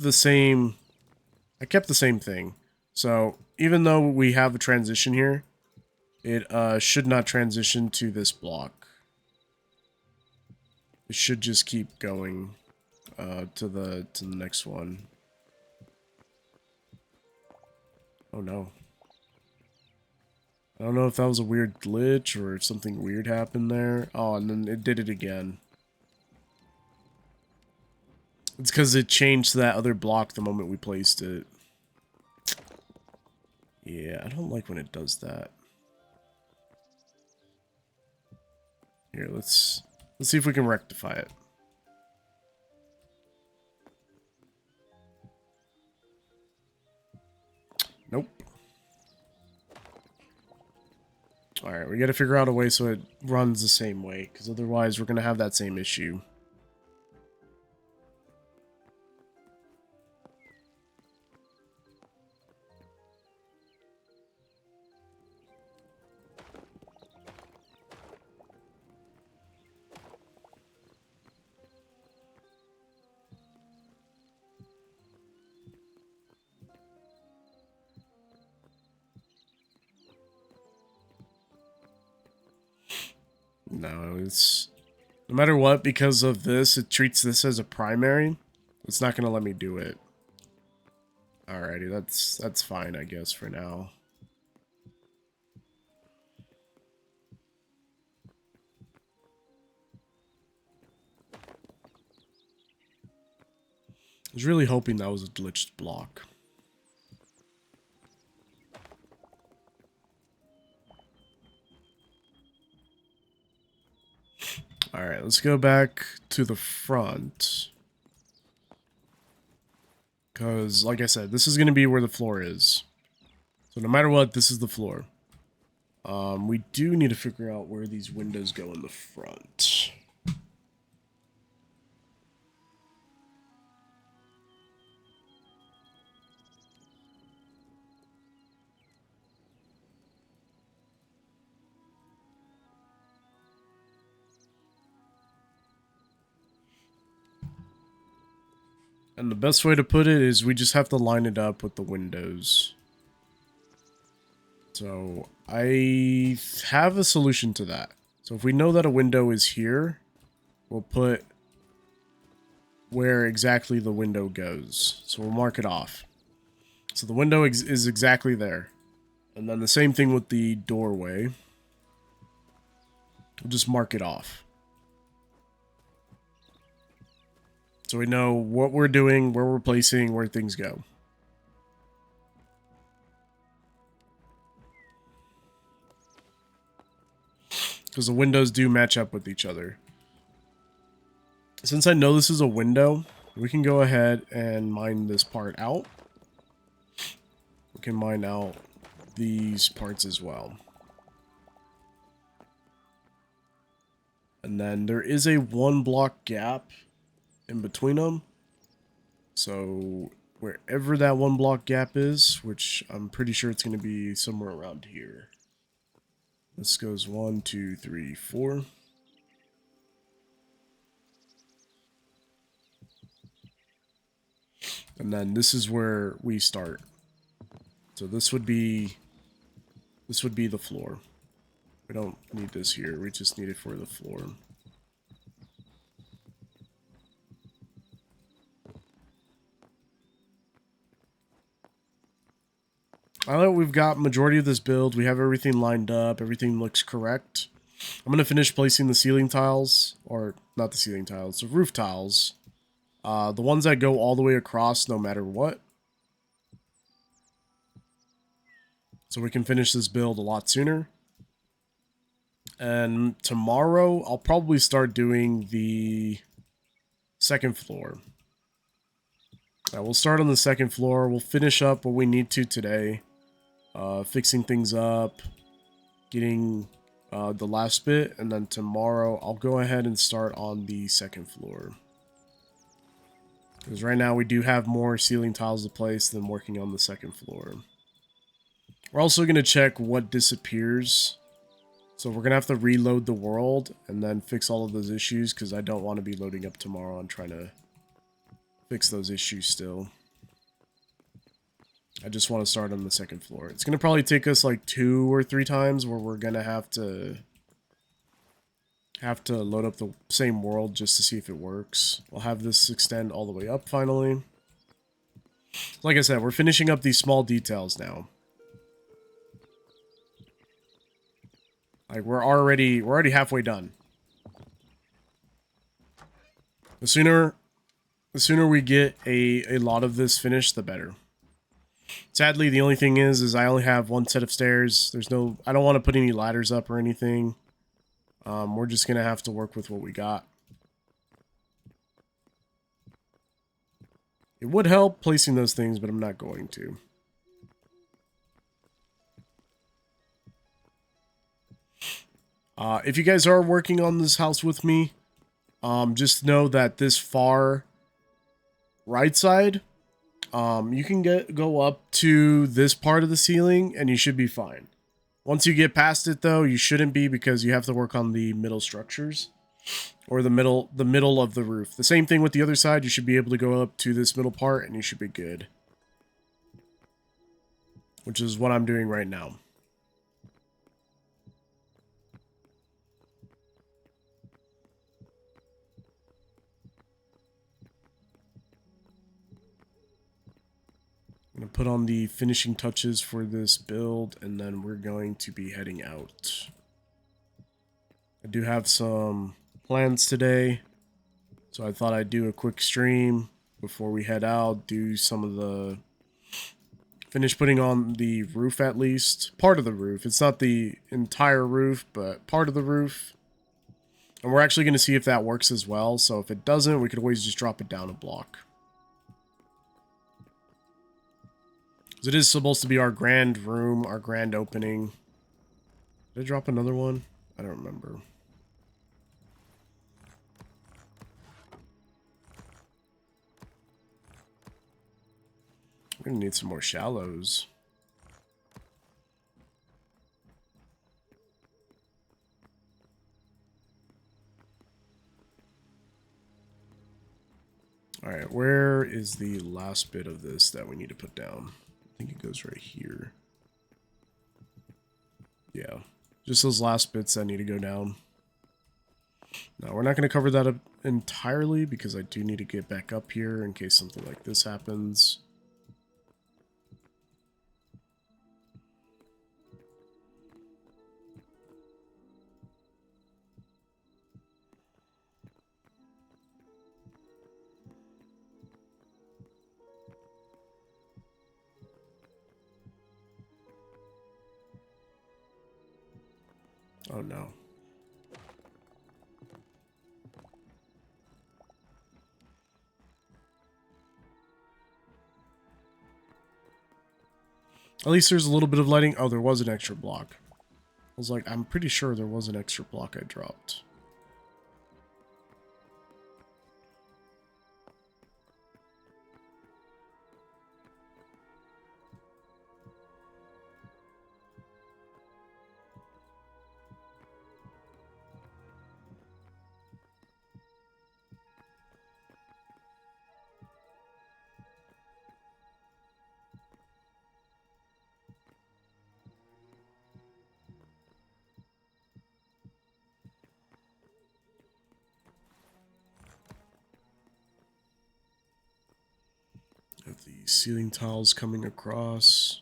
the same thing. So even though we have a transition here, it should not transition to this block. It should just keep going to the next one. Oh no. I don't know if that was a weird glitch or if something weird happened there. Oh, and then it did it again. It's because it changed that other block the moment we placed it. Yeah, I don't like when it does that. Here, let's see if we can rectify it. Nope. Alright, we gotta figure out a way so it runs the same way, because otherwise we're gonna have that same issue. No, it's... No matter what, because of this, it treats this as a primary. It's not going to let me do it. Alrighty, that's fine, I guess, for now. I was really hoping that was a glitched block. Alright, let's go back to the front. Because, like I said, this is going to be where the floor is. So no matter what, this is the floor. We do need to figure out where these windows go in the front. And the best way to put it is we just have to line it up with the windows. So I have a solution to that. So if we know that a window is here, we'll put where exactly the window goes. So we'll mark it off. So the window is exactly there. And then the same thing with the doorway. We'll just mark it off. So we know what we're doing, where we're placing, where things go. Because the windows do match up with each other. Since I know this is a window, we can go ahead and mine this part out. We can mine out these parts as well. And then there is a 1 block gap in between them. So wherever that 1 block gap is, which I'm pretty sure it's going to be somewhere around here. This goes 1, 2, 3, 4. And then this is where we start. So this would be the floor. We don't need this here. We just need it for the floor. Now that we've got majority of this build, we have everything lined up, everything looks correct. I'm going to finish placing the ceiling tiles, or not the ceiling tiles, the roof tiles. The ones that go all the way across no matter what. So we can finish this build a lot sooner. And tomorrow, I'll probably start doing the second floor. We'll start on the second floor. We'll finish up what we need to today. Fixing things up. Getting the last bit. And then tomorrow, I'll go ahead and start on the second floor. Because right now, we do have more ceiling tiles to place than working on the second floor. We're also going to check what disappears. So we're going to have to reload the world and then fix all of those issues because I don't want to be loading up tomorrow and trying to fix those issues still. I just want to start on the second floor. It's going to probably take us like 2 or 3 times where we're going to have to load up the same world just to see if it works. We'll have this extend all the way up finally. Like I said, we're finishing up these small details now. Like we're already halfway done. The sooner we get a lot of this finished, the better. Sadly, the only thing is I only have 1 set of stairs. I don't want to put any ladders up or anything. We're just gonna have to work with what we got. It would help placing those things, but I'm not going to. If you guys are working on this house with me, just know that this far right side, you can go up to this part of the ceiling and you should be fine. Once you get past it though, you shouldn't be because you have to work on the middle structures or the middle of the roof. The same thing with the other side. You should be able to go up to this middle part and you should be good. Which is what I'm doing right now. I'm gonna put on the finishing touches for this build, and then we're going to be heading out. I do have some plans today, so I thought I'd do a quick stream before we head out, do some of the... finish putting on the roof at least. Part of the roof. It's not the entire roof, but part of the roof. And we're actually going to see if that works as well, so if it doesn't, we could always just drop it down a block. It is supposed to be our grand room, our grand opening. Did I drop another one? I don't remember. We're gonna need some more shallows. Alright, where is the last bit of this that we need to put down? I think it goes right here. Yeah, just those last bits that need to go down. Now, we're not going to cover that up entirely because I do need to get back up here in case something like this happens. Oh no. At least there's a little bit of lighting. Oh, there was an extra block. I was like, I'm pretty sure there was an extra block I dropped. Have the ceiling tiles coming across.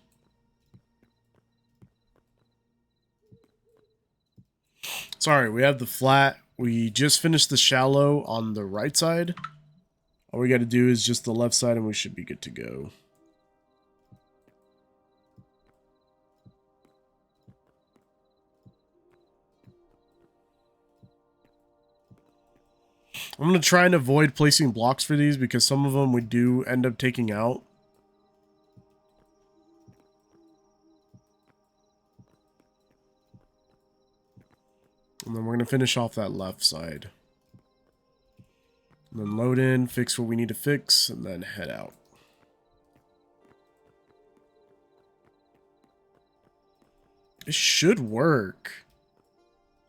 Sorry, we have the flat. We just finished the shallow on the right side. All we got to do is just the left side and we should be good to go. I'm going to try and avoid placing blocks for these because some of them we do end up taking out. And then we're going to finish off that left side. And then load in, fix what we need to fix, and then head out. It should work.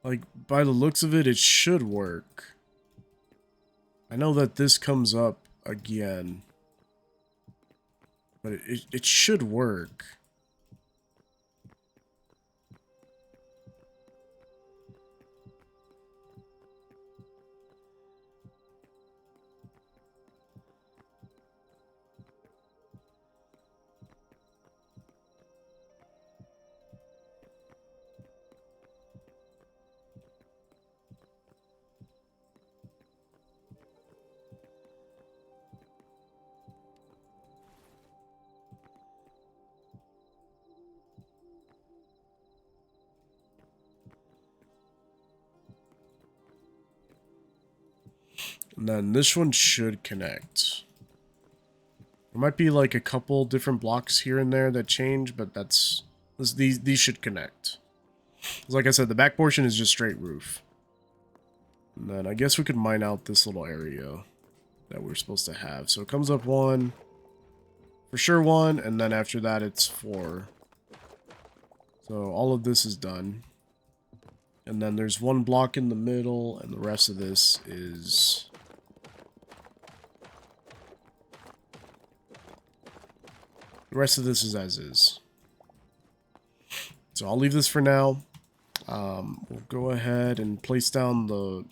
Like, by the looks of it, it should work. I know that this comes up again, but it should work. And then this one should connect. There might be like a couple different blocks here and there that change, but these should connect. Like I said, the back portion is just straight roof. And then I guess we could mine out this little area that we're supposed to have. So it comes up 1, for sure 1, and then after that it's 4. So all of this is done. And then there's 1 block in the middle, and the rest of this is... the rest of this is as is. So I'll leave this for now. We'll go ahead and place down the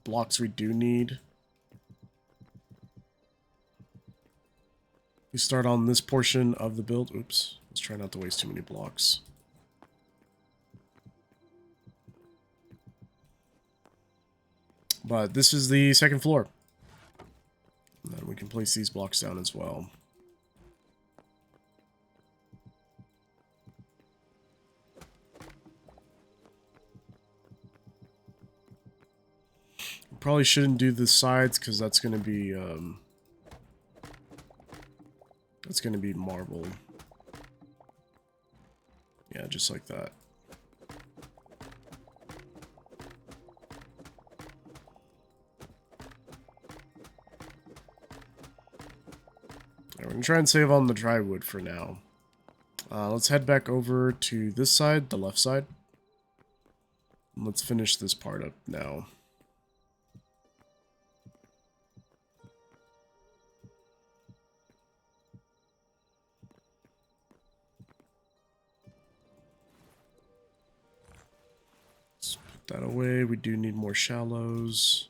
blocks we do need. We start on this portion of the build. Oops. Let's try not to waste too many blocks. But this is the second floor. And then we can place these blocks down as well. Probably shouldn't do the sides because that's going to be marble. Yeah, just like that. We're going to try and save on the dry wood for now. Let's head back over to this side, the left side. And let's finish this part up now. Let's put that away. We do need more shallows.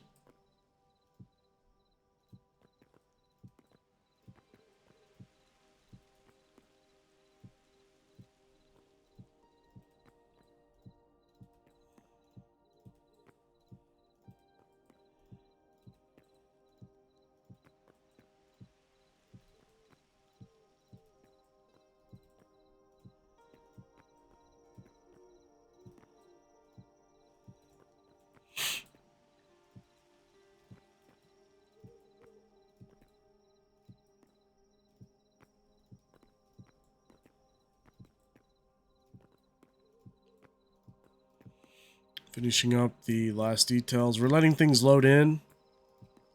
Finishing up the last details. We're letting things load in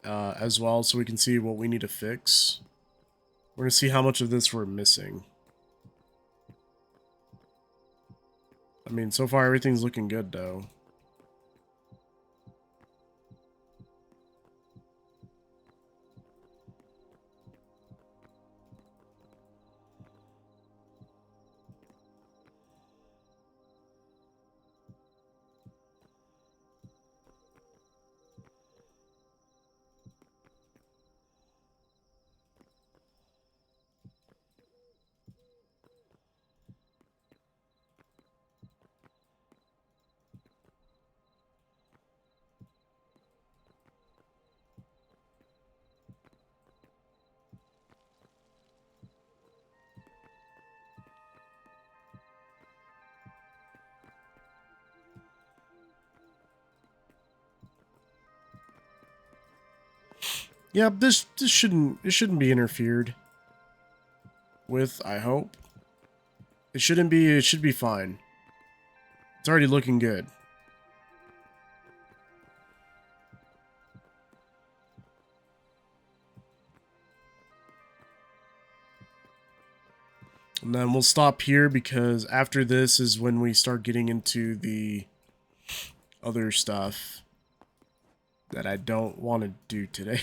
as well so we can see what we need to fix. We're going to see how much of this we're missing. I mean, so far everything's looking good though. Yeah, this shouldn't be interfered with, I hope. It shouldn't be, it should be fine. It's already looking good. And then we'll stop here because after this is when we start getting into the other stuff that I don't want to do today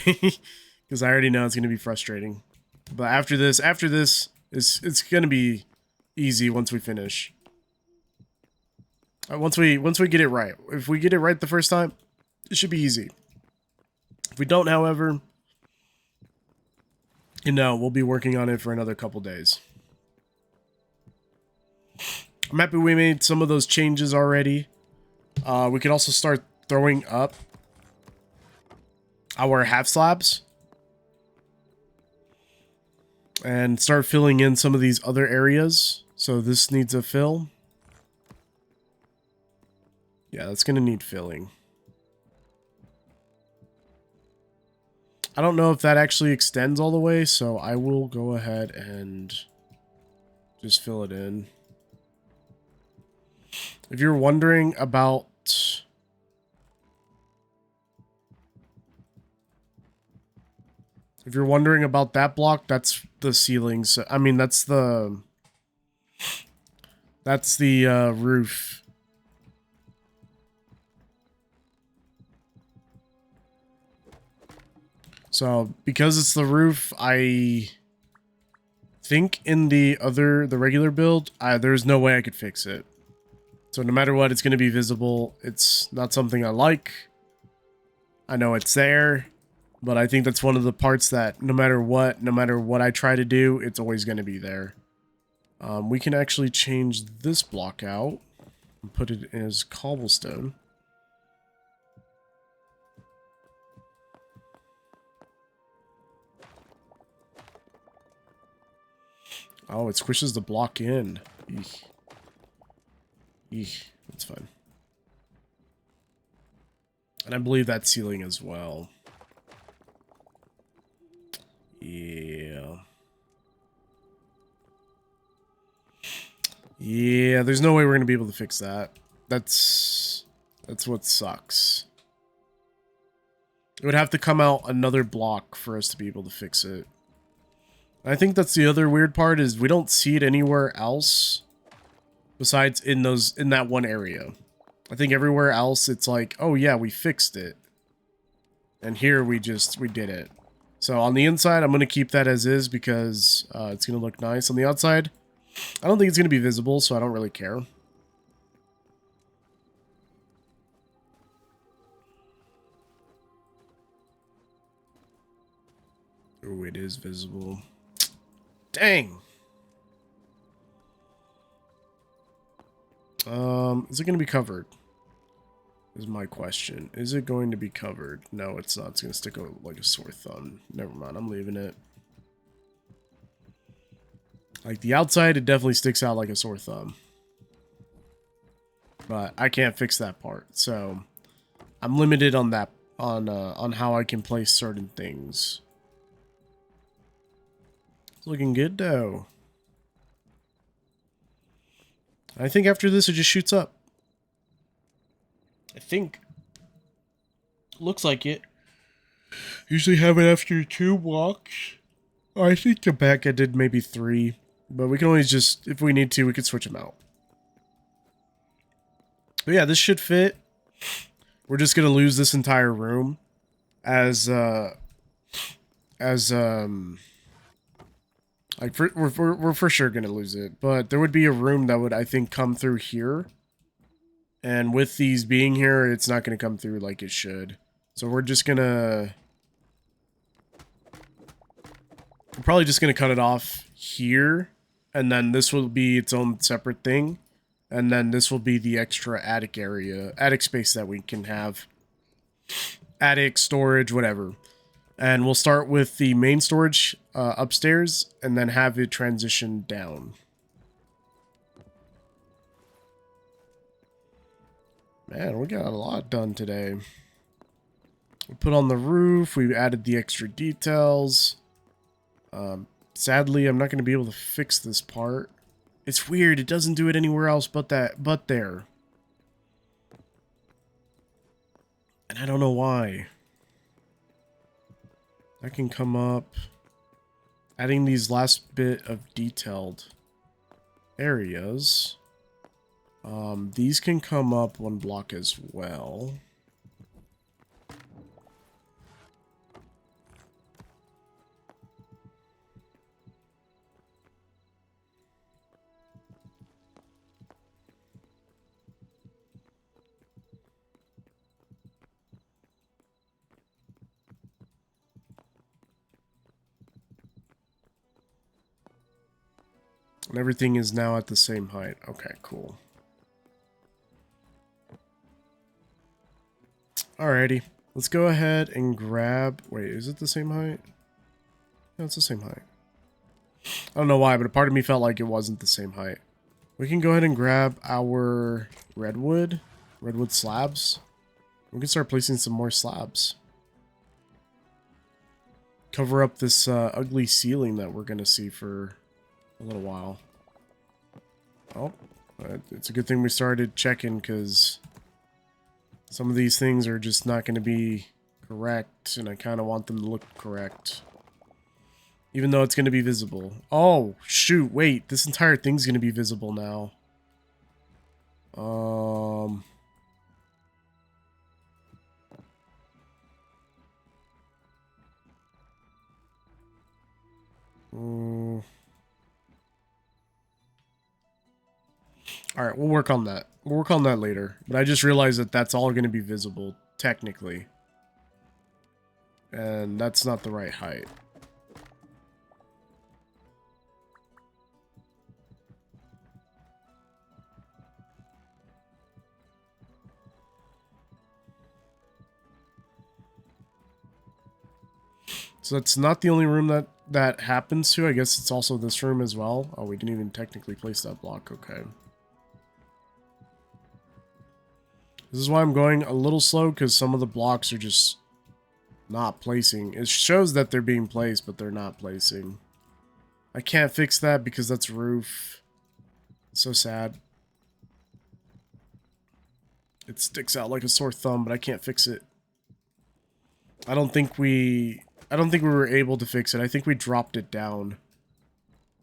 because I already know it's going to be frustrating. But after this it's going to be easy once we finish. Once we get it right. If we get it right the first time, it should be easy. If we don't, however, you know, we'll be working on it for another couple days. I'm happy we made some of those changes already. We could also start throwing up our half slabs and start filling in some of these other areas. So this needs a fill. Yeah, that's going to need filling. I don't know if that actually extends all the way, so I will go ahead and just fill it in. If you're wondering about that block, that's the ceilings. I mean, that's the roof. So, because it's the roof, I think in the regular build, there's no way I could fix it. So no matter what, it's going to be visible. It's not something I like. I know it's there. But I think that's one of the parts that no matter what I try to do, it's always going to be there. We can actually change this block out and put it as cobblestone. Oh, it squishes the block in. Eek. Eek. That's fine. And I believe that's ceiling as well. Yeah. Yeah, there's no way we're going to be able to fix that. That's what sucks. It would have to come out another block for us to be able to fix it. I think that's the other weird part is we don't see it anywhere else besides in that one area. I think everywhere else it's like, oh yeah, we fixed it. And here we did it. So on the inside, I'm going to keep that as is because it's going to look nice. On the outside, I don't think it's going to be visible, so I don't really care. Oh, it is visible. Dang! Is it going to be covered? Is my question. Is it going to be covered? No, it's not. It's going to stick out like a sore thumb. Never mind, I'm leaving it. Like, the outside, it definitely sticks out like a sore thumb. But I can't fix that part, so I'm limited on that, on how I can place certain things. It's looking good, though. I think after this, it just shoots up. I think. Looks like it. Usually have it after 2 blocks. Oh, I think the back I did maybe 3. But we can always just, if we need to, we could switch them out. But yeah, this should fit. We're just going to lose this entire room as like we're for sure going to lose it. But there would be a room that would, I think, come through here. And with these being here, it's not going to come through like it should. So we're just going to... We're probably just going to cut it off here. And then this will be its own separate thing. And then this will be the extra attic area, attic space that we can have. Attic, storage, whatever. And we'll start with the main storage upstairs and then have it transition down. Man, we got a lot done today. We put on the roof. We added the extra details. Sadly, I'm not going to be able to fix this part. It's weird. It doesn't do it anywhere else but there. And I don't know why. I can come up. Adding these last bit of detailed areas. These can come up 1 block as well. And everything is now at the same height. Okay, cool. Alrighty. Let's go ahead and grab... Wait, is it the same height? No, it's the same height. I don't know why, but a part of me felt like it wasn't the same height. We can go ahead and grab our redwood slabs. We can start placing some more slabs. Cover up this ugly ceiling that we're going to see for a little while. Oh, it's a good thing we started checking because some of these things are just not going to be correct, and I kind of want them to look correct. Even though it's going to be visible. Oh, shoot, wait, this entire thing's going to be visible now. Alright, we'll work on that. We'll work on that later. But I just realized that that's all going to be visible, technically. And that's not the right height. So that's not the only room that happens to. I guess it's also this room as well. Oh, we didn't even technically place that block. Okay. This is why I'm going a little slow, because some of the blocks are just not placing. It shows that they're being placed, but they're not placing. I can't fix that because that's roof. So sad. It sticks out like a sore thumb, but I can't fix it. I don't think we were able to fix it. I think we dropped it down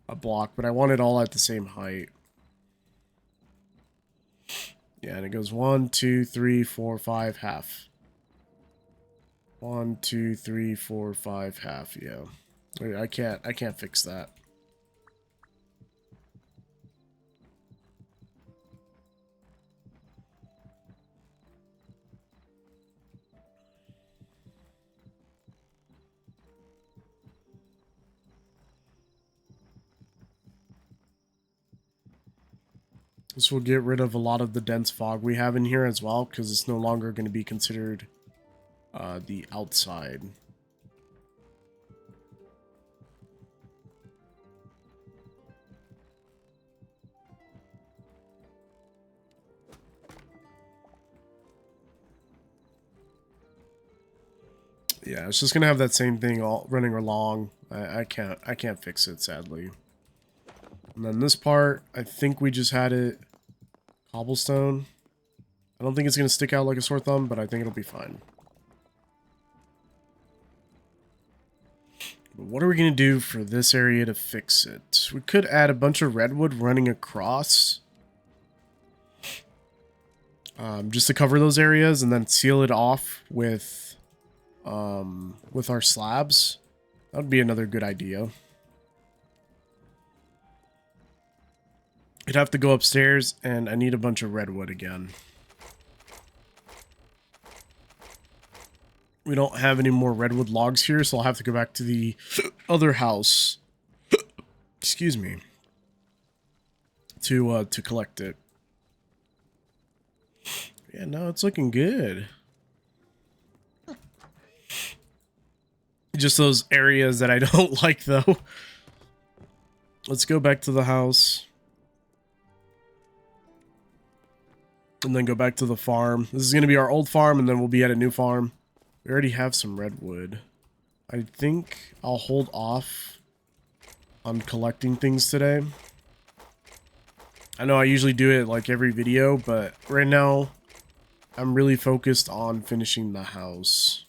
a block, but I want it all at the same height. Yeah, and it goes 1, 2, 3, 4, 5, half. 1, 2, 3, 4, 5, half. Yeah, I can't fix that. This will get rid of a lot of the dense fog we have in here as well, because it's no longer going to be considered the outside. Yeah, it's just going to have that same thing all running along. I can't fix it, sadly. And then this part, I think we just had it cobblestone. I don't think it's going to stick out like a sore thumb, but I think it'll be fine. But what are we going to do for this area to fix it? We could add a bunch of redwood running across. Just to cover those areas, and then seal it off with our slabs. That would be another good idea. I'd have to go upstairs, and I need a bunch of redwood again. We don't have any more redwood logs here, so I'll have to go back to the other house. Excuse me. To collect it. Yeah, no, it's looking good. Just those areas that I don't like, though. Let's go back to the house. And then go back to the farm. This is going to be our old farm, and then we'll be at a new farm. We already have some redwood. I think I'll hold off on collecting things today. I know I usually do it like every video, but right now I'm really focused on finishing the house.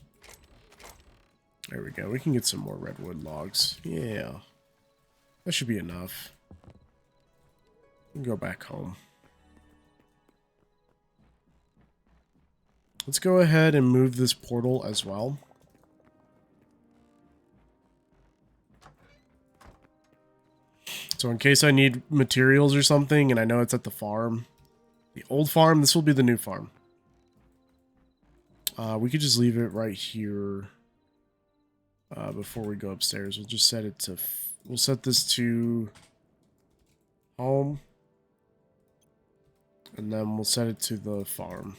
There we go. We can get some more redwood logs. Yeah. That should be enough. We can go back home. Let's go ahead and move this portal as well. So in case I need materials or something, and I know it's at the farm. The old farm, this will be the new farm. We could just leave it right here before we go upstairs. We'll just set it to... We'll set this to home. And then we'll set it to the farm.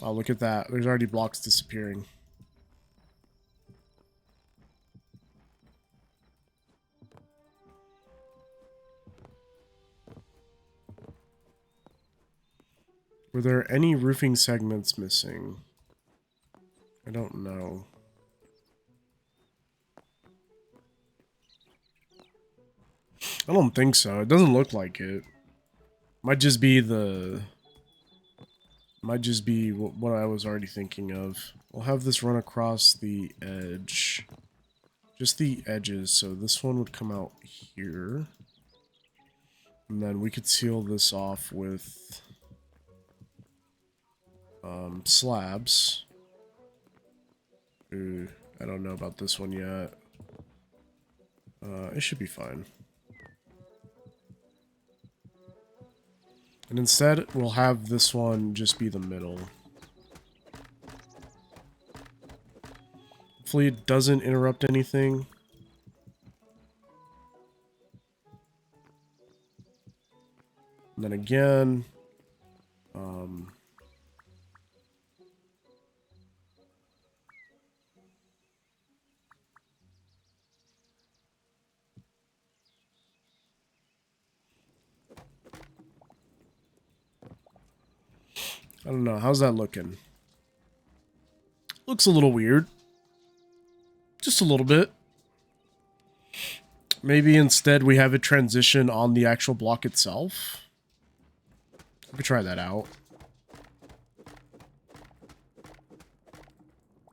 Oh, look at that. There's already blocks disappearing. Were there any roofing segments missing? I don't know. I don't think so. It doesn't look like it. Might just be the... Might just be what I was already thinking of. We'll have this run across the edge. Just the edges. So this one would come out here. And then we could seal this off with slabs. Ooh, I don't know about this one yet. It should be fine. And instead, we'll have this one just be the middle. Hopefully it doesn't interrupt anything. And then again, I don't know. How's that looking? Looks a little weird. Just a little bit. Maybe instead we have it transition on the actual block itself. We could try that out.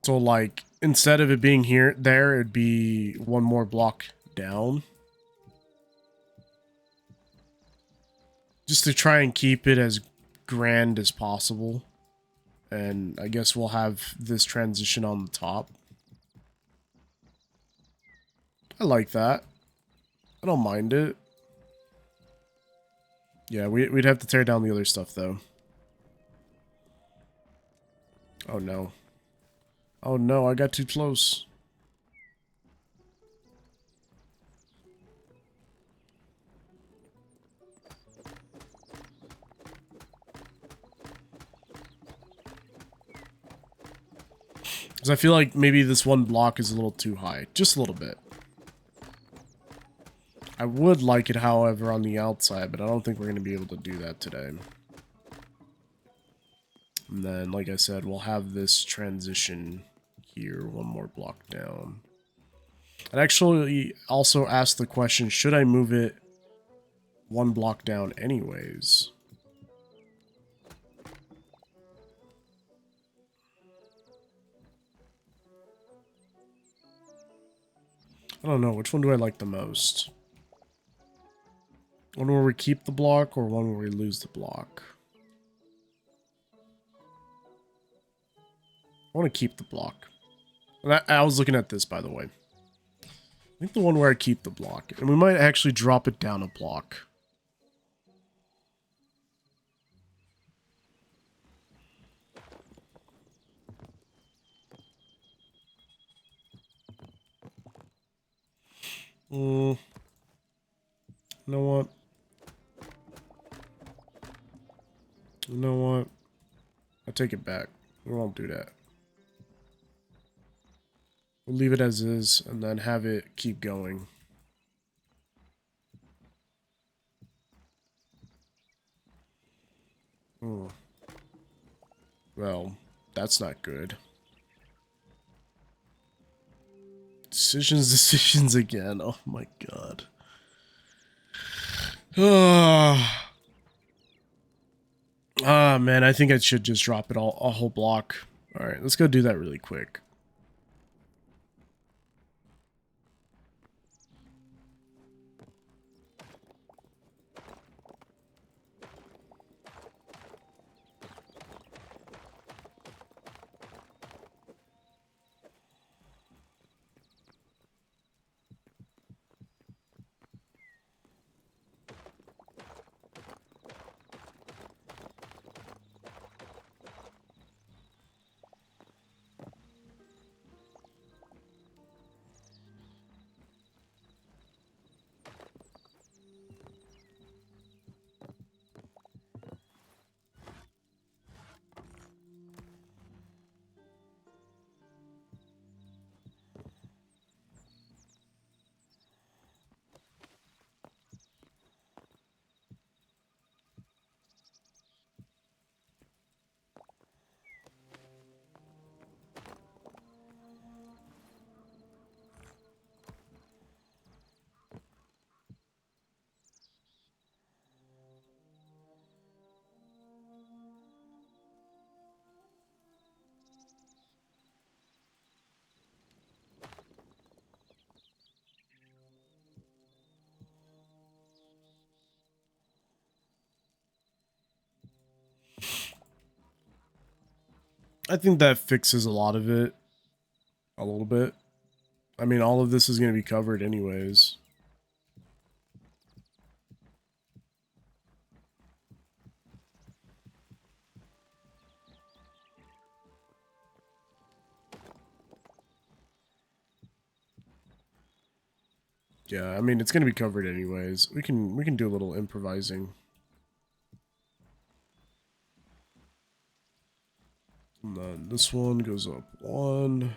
So like, instead of it being there, it'd be one more block down. Just to try and keep it as grand as possible. And I guess we'll have this transition on the top. I like that. I don't mind it. Yeah, we'd have to tear down the other stuff, though. Oh, no. Oh, no, I got too close. Because I feel like maybe this one block is a little too high. Just a little bit. I would like it, however, on the outside, but I don't think we're going to be able to do that today. And then, like I said, we'll have this transition here, one more block down. I'd actually also ask the question, should I move it one block down anyways? I don't know. Which one do I like the most? One where we keep the block or one where we lose the block? I want to keep the block. And I was looking at this, by the way. I think the one where I keep the block. And we might actually drop it down a block. You know what? You know what? I take it back. We won't do that. We'll leave it as is and then have it keep going. Oh. Well, that's not good. Decisions again. Oh my god. Ah, man, I think I should just drop it a whole block. Alright, let's go do that really quick. I think that fixes a lot of it. A little bit. I mean, all of this is going to be covered anyways. Yeah, I mean, it's going to be covered anyways. We can do a little improvising. And then this one goes up 1.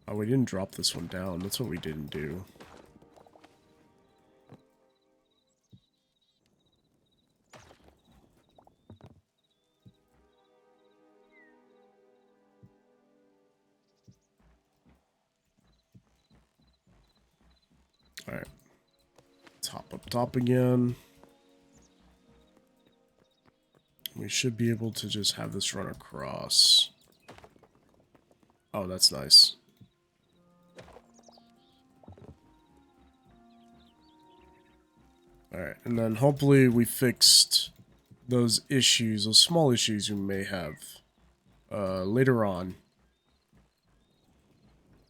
Oh, we didn't drop this one down. That's what we didn't do. Alright. Let's hop up top again. We should be able to just have this run across. Oh, that's nice. Alright, and then hopefully we fixed those issues, those small issues we may have later on.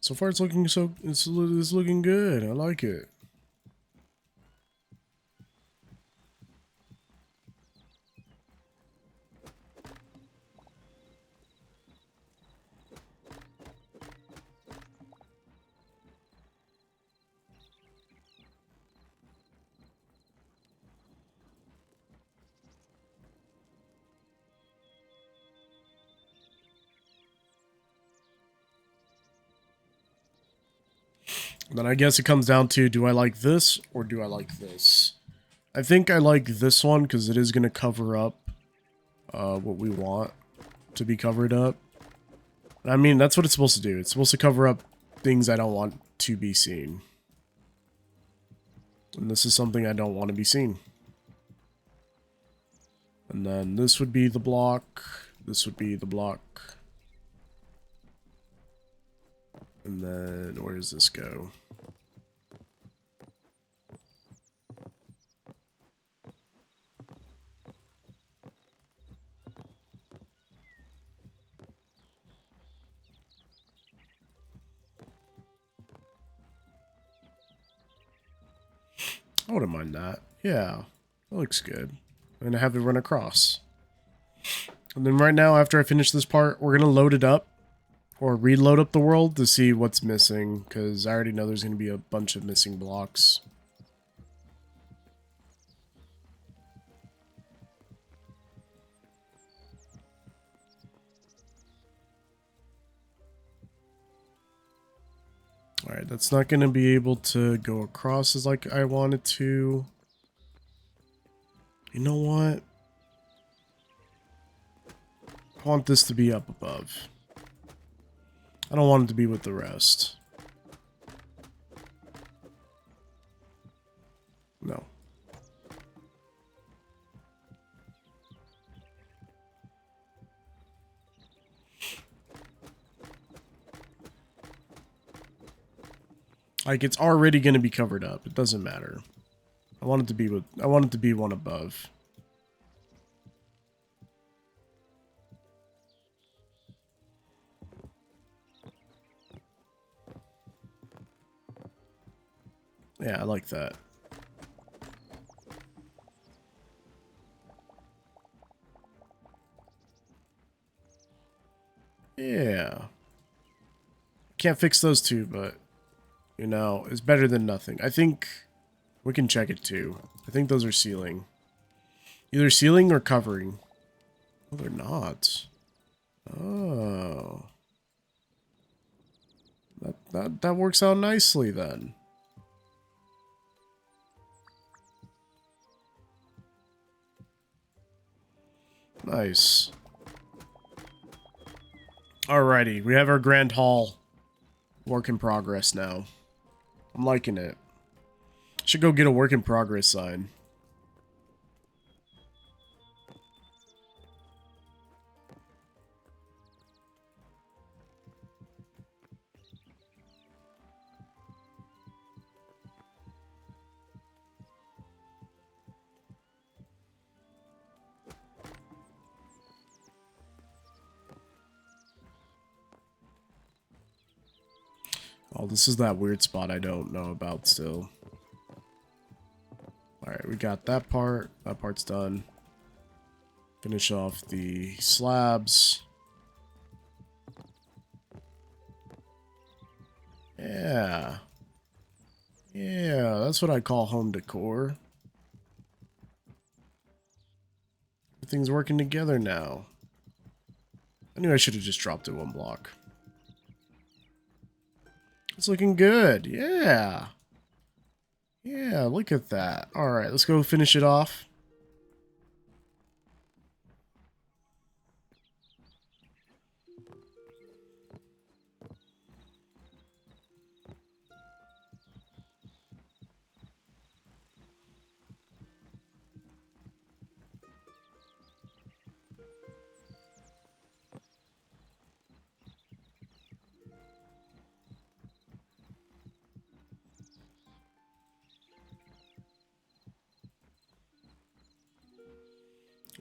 So far it's looking it's looking good. I like it. Then I guess it comes down to, do I like this or do I like this? I think I like this one because it is going to cover up what we want to be covered up. I mean, that's what it's supposed to do. It's supposed to cover up things I don't want to be seen. And this is something I don't want to be seen. And then this would be the block. This would be the block. And then where does this go? I wouldn't mind that. Yeah, that looks good. I'm gonna have it run across. And then right now, after I finish this part, we're gonna load it up. Or reload up the world to see what's missing, because I already know there's gonna be a bunch of missing blocks. Alright, that's not gonna be able to go across as like I wanted to. You know what? I want this to be up above. I don't want it to be with the rest. No. Like, it's already going to be covered up. It doesn't matter. I want it to be one above. Yeah, I like that. Yeah. Can't fix those two, but, you know, it's better than nothing. I think we can check it too. I think those are sealing. Either sealing or covering. Oh, they're not. Oh. That works out nicely then. Nice. Alrighty, we have our grand hall. Work in progress now. I'm liking it. Should go get a work in progress sign. Oh, this is that weird spot I don't know about still. Alright, Alright, we got that part. That part's done. Finish off the slabs. Yeah. Yeah, that's what I call home decor. Everything's working together now. I knew I should have just dropped it one block. It's looking good. Yeah. Yeah, look at that. Alright, let's go finish it off.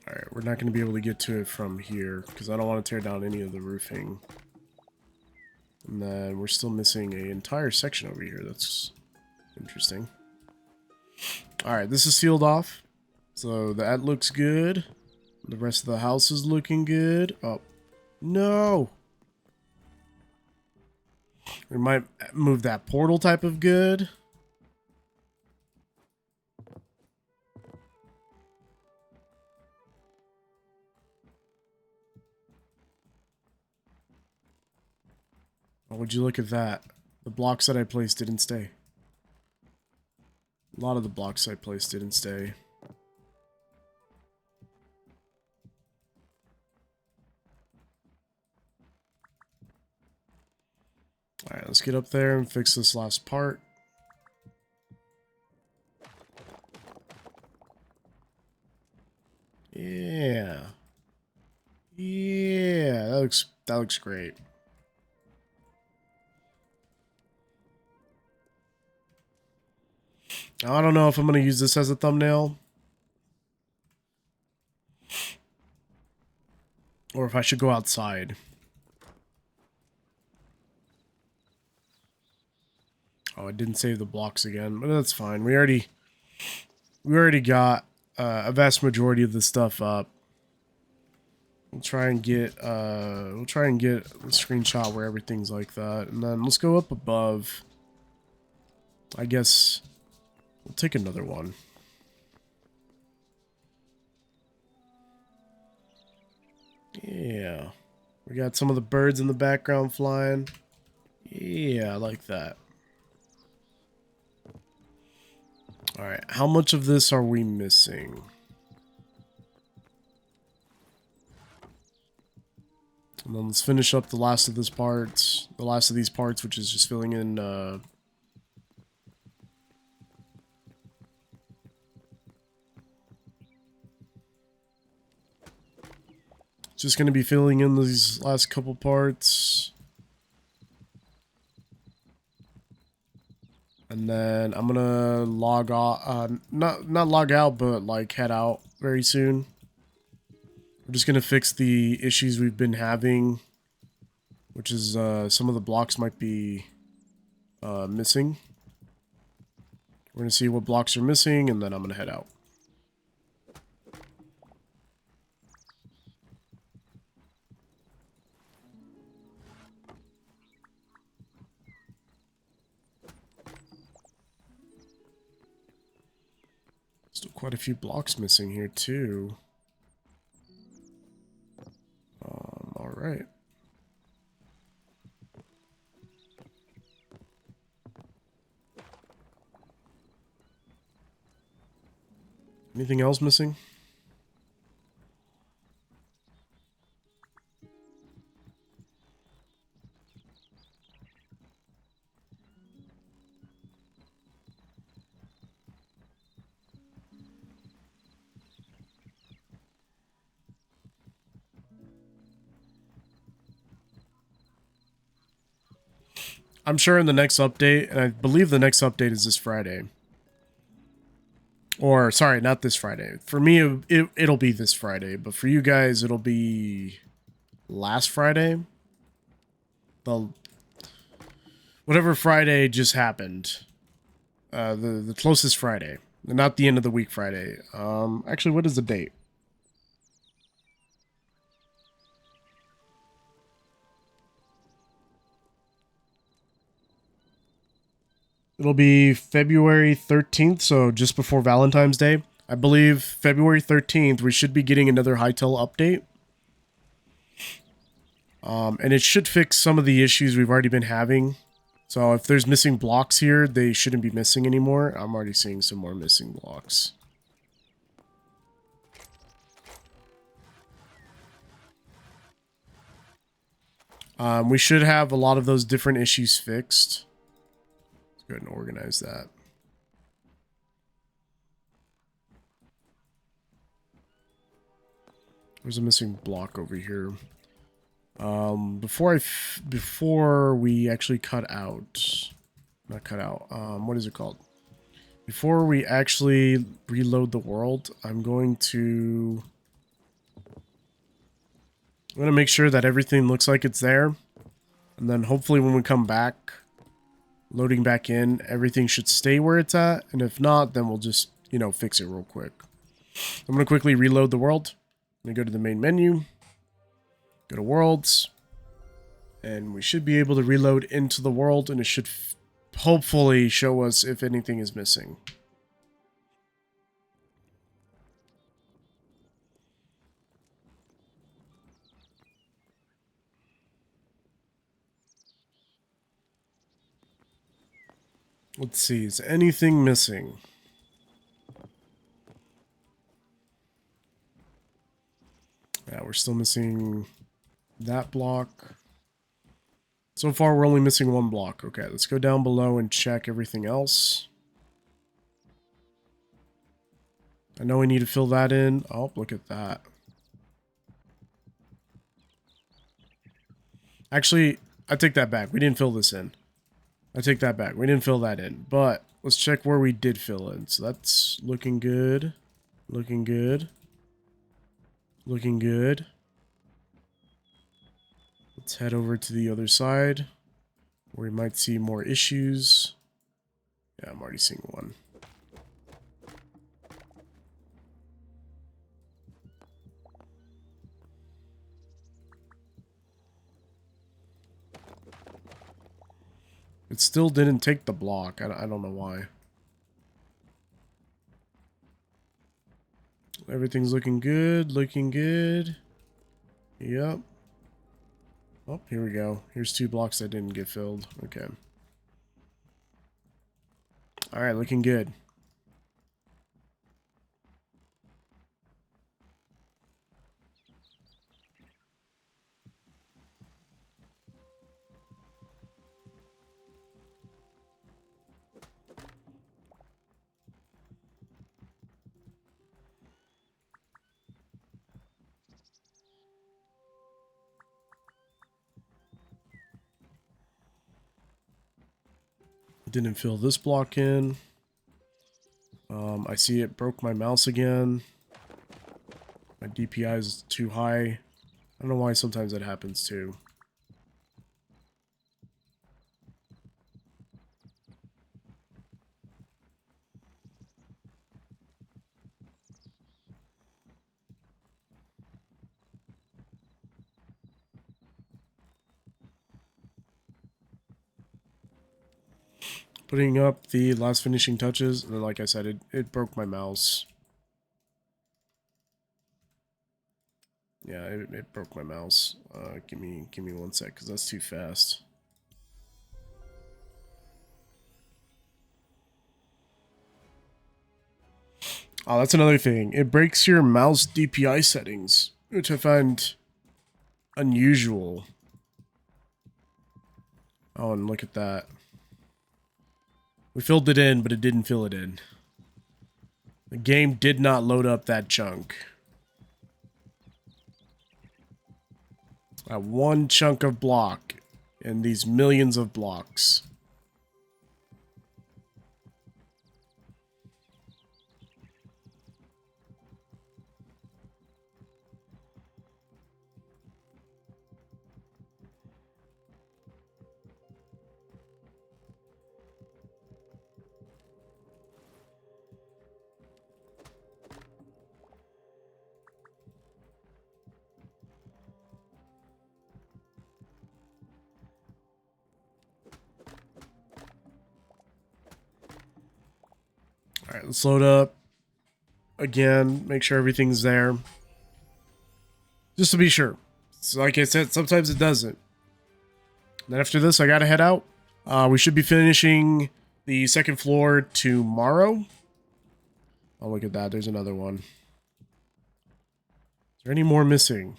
Alright, we're not going to be able to get to it from here because I don't want to tear down any of the roofing. And then we're still missing an entire section over here. That's interesting. Alright, this is sealed off. So that looks good. The rest of the house is looking good. Oh, no! We might move that portal type of good. Oh, would you look at that? The blocks that I placed didn't stay. A lot of the blocks I placed didn't stay. Alright, let's get up there and fix this last part. Yeah. Yeah, that looks great. Now, I don't know if I'm going to use this as a thumbnail. Or if I should go outside. Oh, I didn't save the blocks again, but that's fine. We already got a vast majority of the stuff up. We'll try and get a screenshot where everything's like that, and then let's go up above. I guess we'll take another one. Yeah, we got some of the birds in the background flying. Yeah, I like that. Alright, how much of this are we missing? And then let's finish up the last of these parts, which is just filling in, just going to be filling in these last couple parts. And then I'm gonna log off, not log out, but like head out very soon. We're just gonna fix the issues we've been having, which is some of the blocks might be missing. We're gonna see what blocks are missing, and then I'm gonna head out. Still quite a few blocks missing here too. All right. Anything else missing? I'm sure in the next update, and I believe the next update is this Friday. Or, sorry, not this Friday. For me, it'll be this Friday, but for you guys, it'll be last Friday. Whatever Friday just happened. The closest Friday. Not the end of the week Friday. Actually, what is the date? It'll be February 13th, so just before Valentine's Day. I believe February 13th, we should be getting another Hytale update. And it should fix some of the issues we've already been having. So if there's missing blocks here, they shouldn't be missing anymore. I'm already seeing some more missing blocks. We should have a lot of those different issues fixed. Let's go ahead and organize that. There's a missing block over here. Before we actually cut out, not cut out, what is it called? Before we actually reload the world, I'm going to make sure that everything looks like it's there. And then hopefully when we come back, loading back in, everything should stay where it's at. And if not, then we'll just, you know, fix it real quick. I'm going to quickly reload the world. I'm going to go to the main menu, go to worlds, and we should be able to reload into the world, and it should hopefully show us if anything is missing. Let's see, is anything missing? Yeah, we're still missing that block. So far, we're only missing one block. Okay, let's go down below and check everything else. I know we need to fill that in. Oh, look at that. Actually, I take that back. We didn't fill this in. I take that back. We didn't fill that in. But let's check where we did fill in. So that's looking good. Looking good. Looking good. Let's head over to the other side, where we might see more issues. Yeah, I'm already seeing one. It still didn't take the block. I don't know why. Everything's looking good. Looking good. Yep. Oh, here we go. Here's 2 blocks that didn't get filled. Okay. Alright, looking good. Didn't fill this block in. I see it broke my mouse again. My DPI is too high. I don't know why sometimes that happens too. Putting up the last finishing touches, and then like I said, it broke my mouse. Yeah, it broke my mouse. Give me 1 sec, because that's too fast. Oh, that's another thing. It breaks your mouse DPI settings, which I find unusual. Oh, and look at that. We filled it in, but it didn't fill it in. The game did not load up that chunk. That one chunk of block in these millions of blocks. Alright, let's load up. Again, make sure everything's there. Just to be sure. So like I said, sometimes it doesn't. Then after this, I gotta head out. We should be finishing the second floor tomorrow. Oh, look at that. There's another one. Is there any more missing?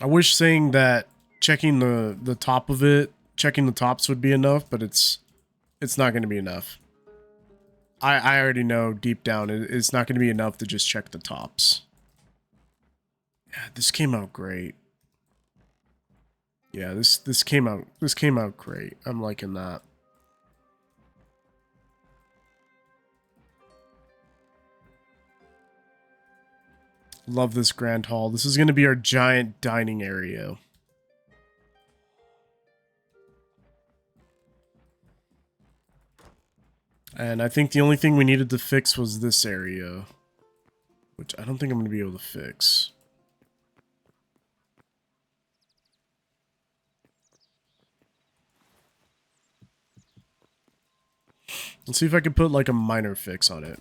I wish saying that checking the top of it, checking the tops would be enough, but it's not going to be enough. I already know deep down it's not going to be enough to just check the tops. Yeah, this came out great. Yeah, this came out great. I'm liking that. Love this grand hall. This is going to be our giant dining area. And I think the only thing we needed to fix was this area, which I don't think I'm going to be able to fix. Let's see if I can put like a minor fix on it.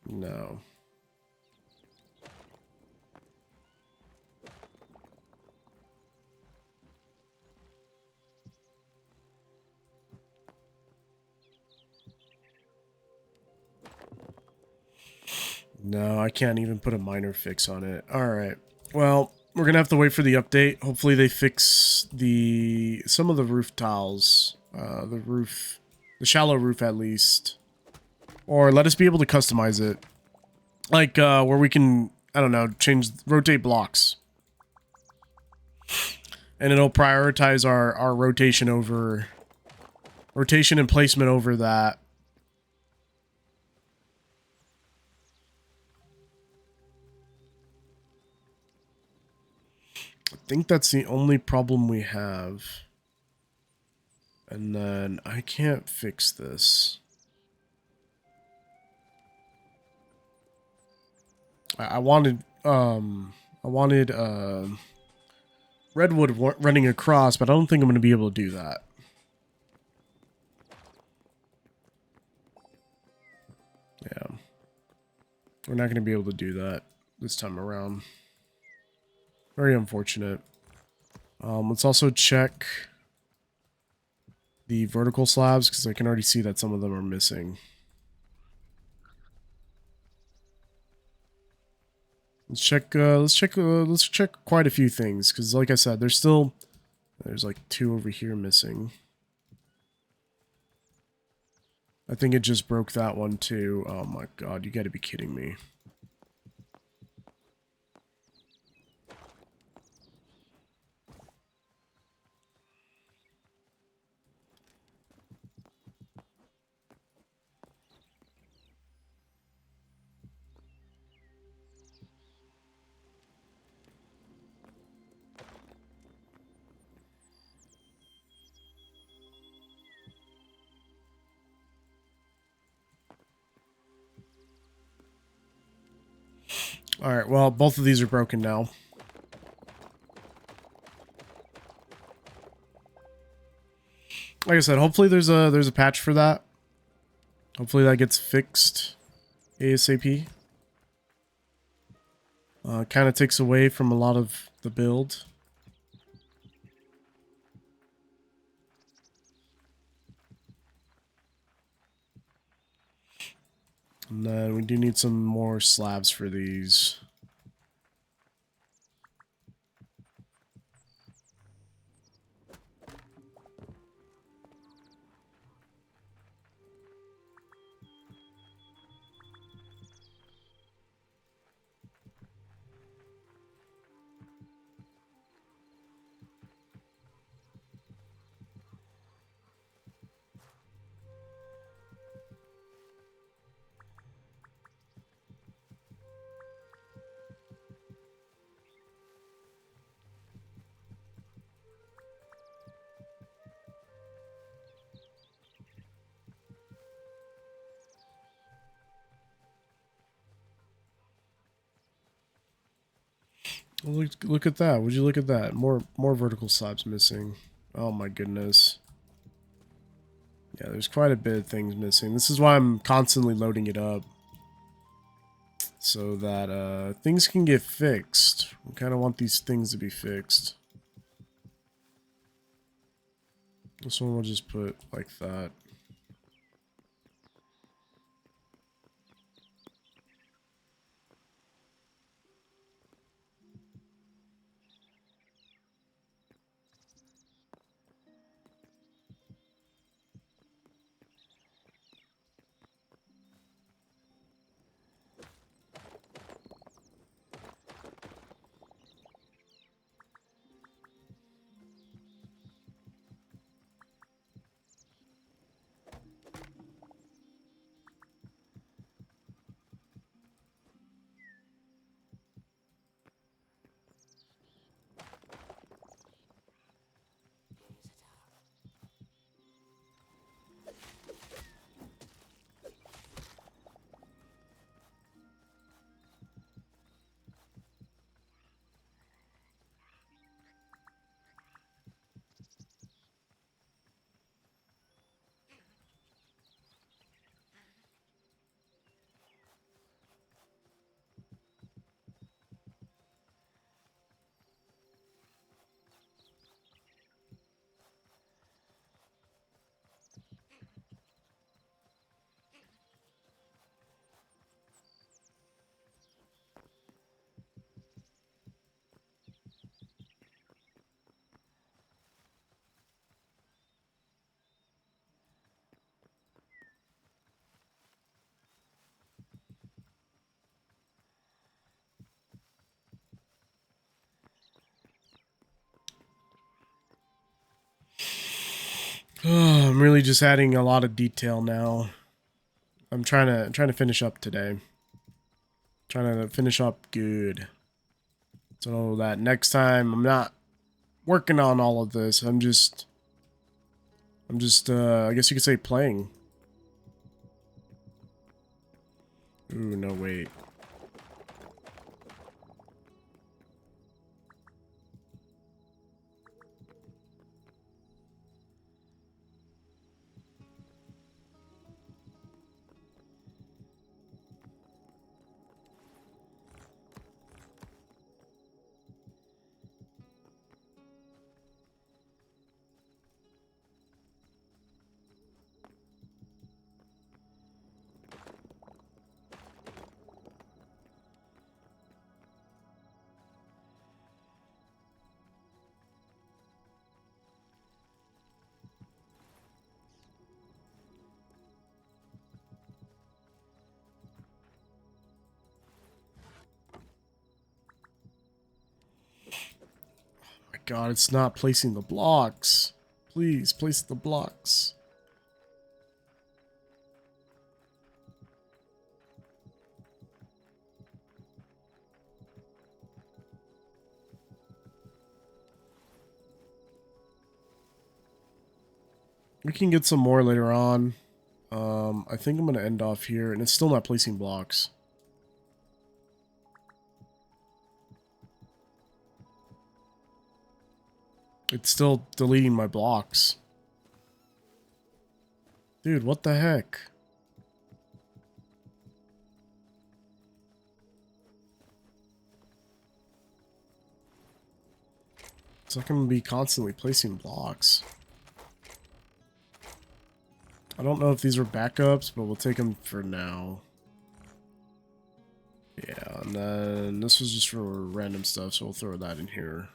No. No, I can't even put a minor fix on it. Alright. Well, we're gonna have to wait for the update. Hopefully they fix some of the roof tiles. The shallow roof at least. Or let us be able to customize it. Like, where we can, I don't know, rotate blocks. And it'll prioritize our rotation and placement over that. I think that's the only problem we have. And then I can't fix this. I wanted redwood running across, but I don't think I'm going to be able to do that. Yeah. We're not going to be able to do that this time around. Very unfortunate. Let's also check the vertical slabs, because I can already see that some of them are missing. Let's check quite a few things, because like I said, there's like 2 over here missing. I think it just broke that one too. Oh my god, you gotta be kidding me. Alright, well, both of these are broken now. Like I said, hopefully there's a patch for that. Hopefully that gets fixed ASAP. Kind of takes away from a lot of the build. And then we do need some more slabs for these. Look at that. Would you look at that? More vertical slabs missing. Oh my goodness. Yeah, there's quite a bit of things missing. This is why I'm constantly loading it up. So that things can get fixed. We kind of want these things to be fixed. This one we'll just put like that. Oh, I'm really just adding a lot of detail now. I'm trying to finish up today. Trying to finish up good. So that next time I'm not working on all of this. I'm just I guess you could say playing. Ooh, no wait. My God, it's not placing the blocks. Please place the blocks. We can get some more later on. I think I'm going to end off here, and it's still not placing blocks. It's still deleting my blocks. Dude, what the heck? It's like I'm going to be constantly placing blocks. I don't know if these are backups, but we'll take them for now. Yeah, and then this was just for random stuff, so we'll throw that in here.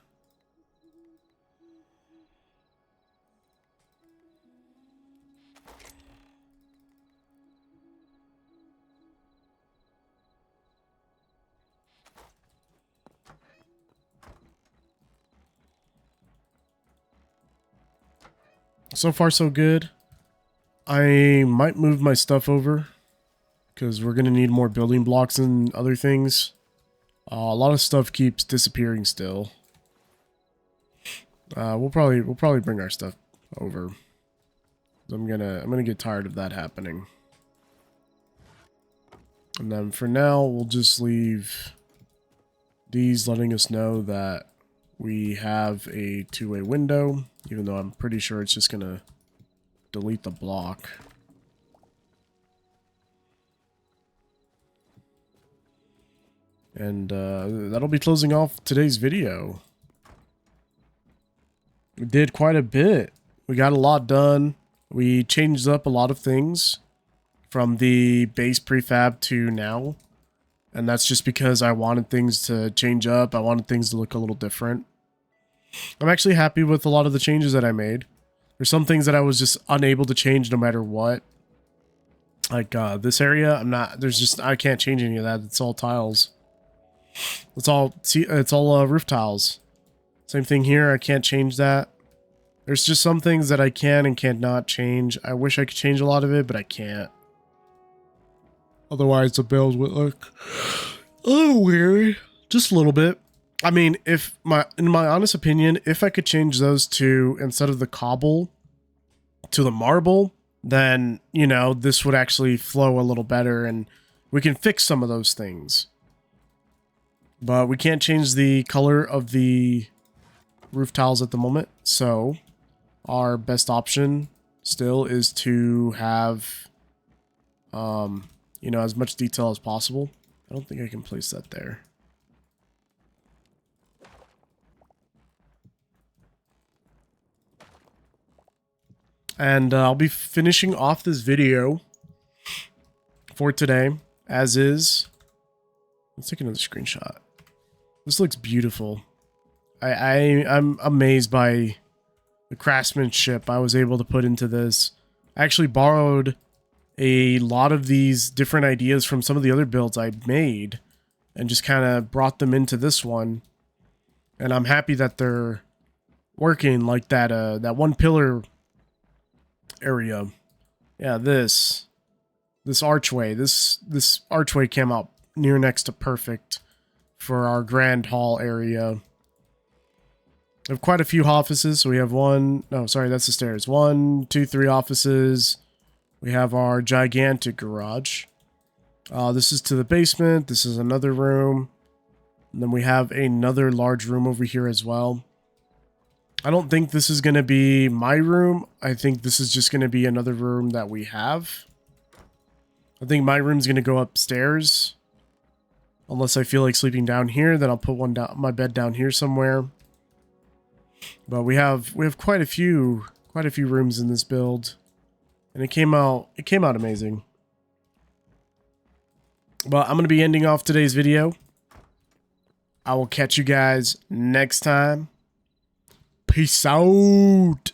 So far, so good. I might move my stuff over because we're going to need more building blocks and other things. A lot of stuff keeps disappearing still. We'll probably bring our stuff over. I'm gonna get tired of that happening. And then for now, we'll just leave D's letting us know that we have a two-way window, even though I'm pretty sure it's just gonna delete the block. And that'll be closing off today's video. We did quite a bit. We got a lot done. We changed up a lot of things from the base prefab to now. And that's just because I wanted things to change up. I wanted things to look a little different. I'm actually happy with a lot of the changes that I made. There's some things that I was just unable to change no matter what. Like this area, I can't change any of that. It's all tiles. It's all roof tiles. Same thing here, I can't change that. There's just some things that I can and cannot change. I wish I could change a lot of it, but I can't. Otherwise the build would look a little weird. Just a little bit. I mean, in my honest opinion, if I could change those to, instead of the cobble to the marble, then, you know, this would actually flow a little better and we can fix some of those things. But we can't change the color of the roof tiles at the moment, so our best option still is to have, you know, as much detail as possible. I don't think I can place that there. And I'll be finishing off this video for today, as is. Let's take another screenshot. This looks beautiful. I'm amazed by the craftsmanship I was able to put into this. I actually borrowed a lot of these different ideas from some of the other builds I made and just kind of brought them into this one. And I'm happy that they're working, like that that one pillar area. Yeah, this archway. This archway came out near next to perfect for our grand hall area. We have quite a few offices. So we have that's the stairs. 1, 2, 3 offices. We have our gigantic garage. This is to the basement. This is another room. And then we have another large room over here as well. I don't think this is going to be my room. I think this is just going to be another room that we have. I think my room's going to go upstairs. Unless I feel like sleeping down here, then I'll put my bed down here somewhere. But we have quite a few rooms in this build. And it came out amazing. But I'm going to be ending off today's video. I will catch you guys next time. Peace out.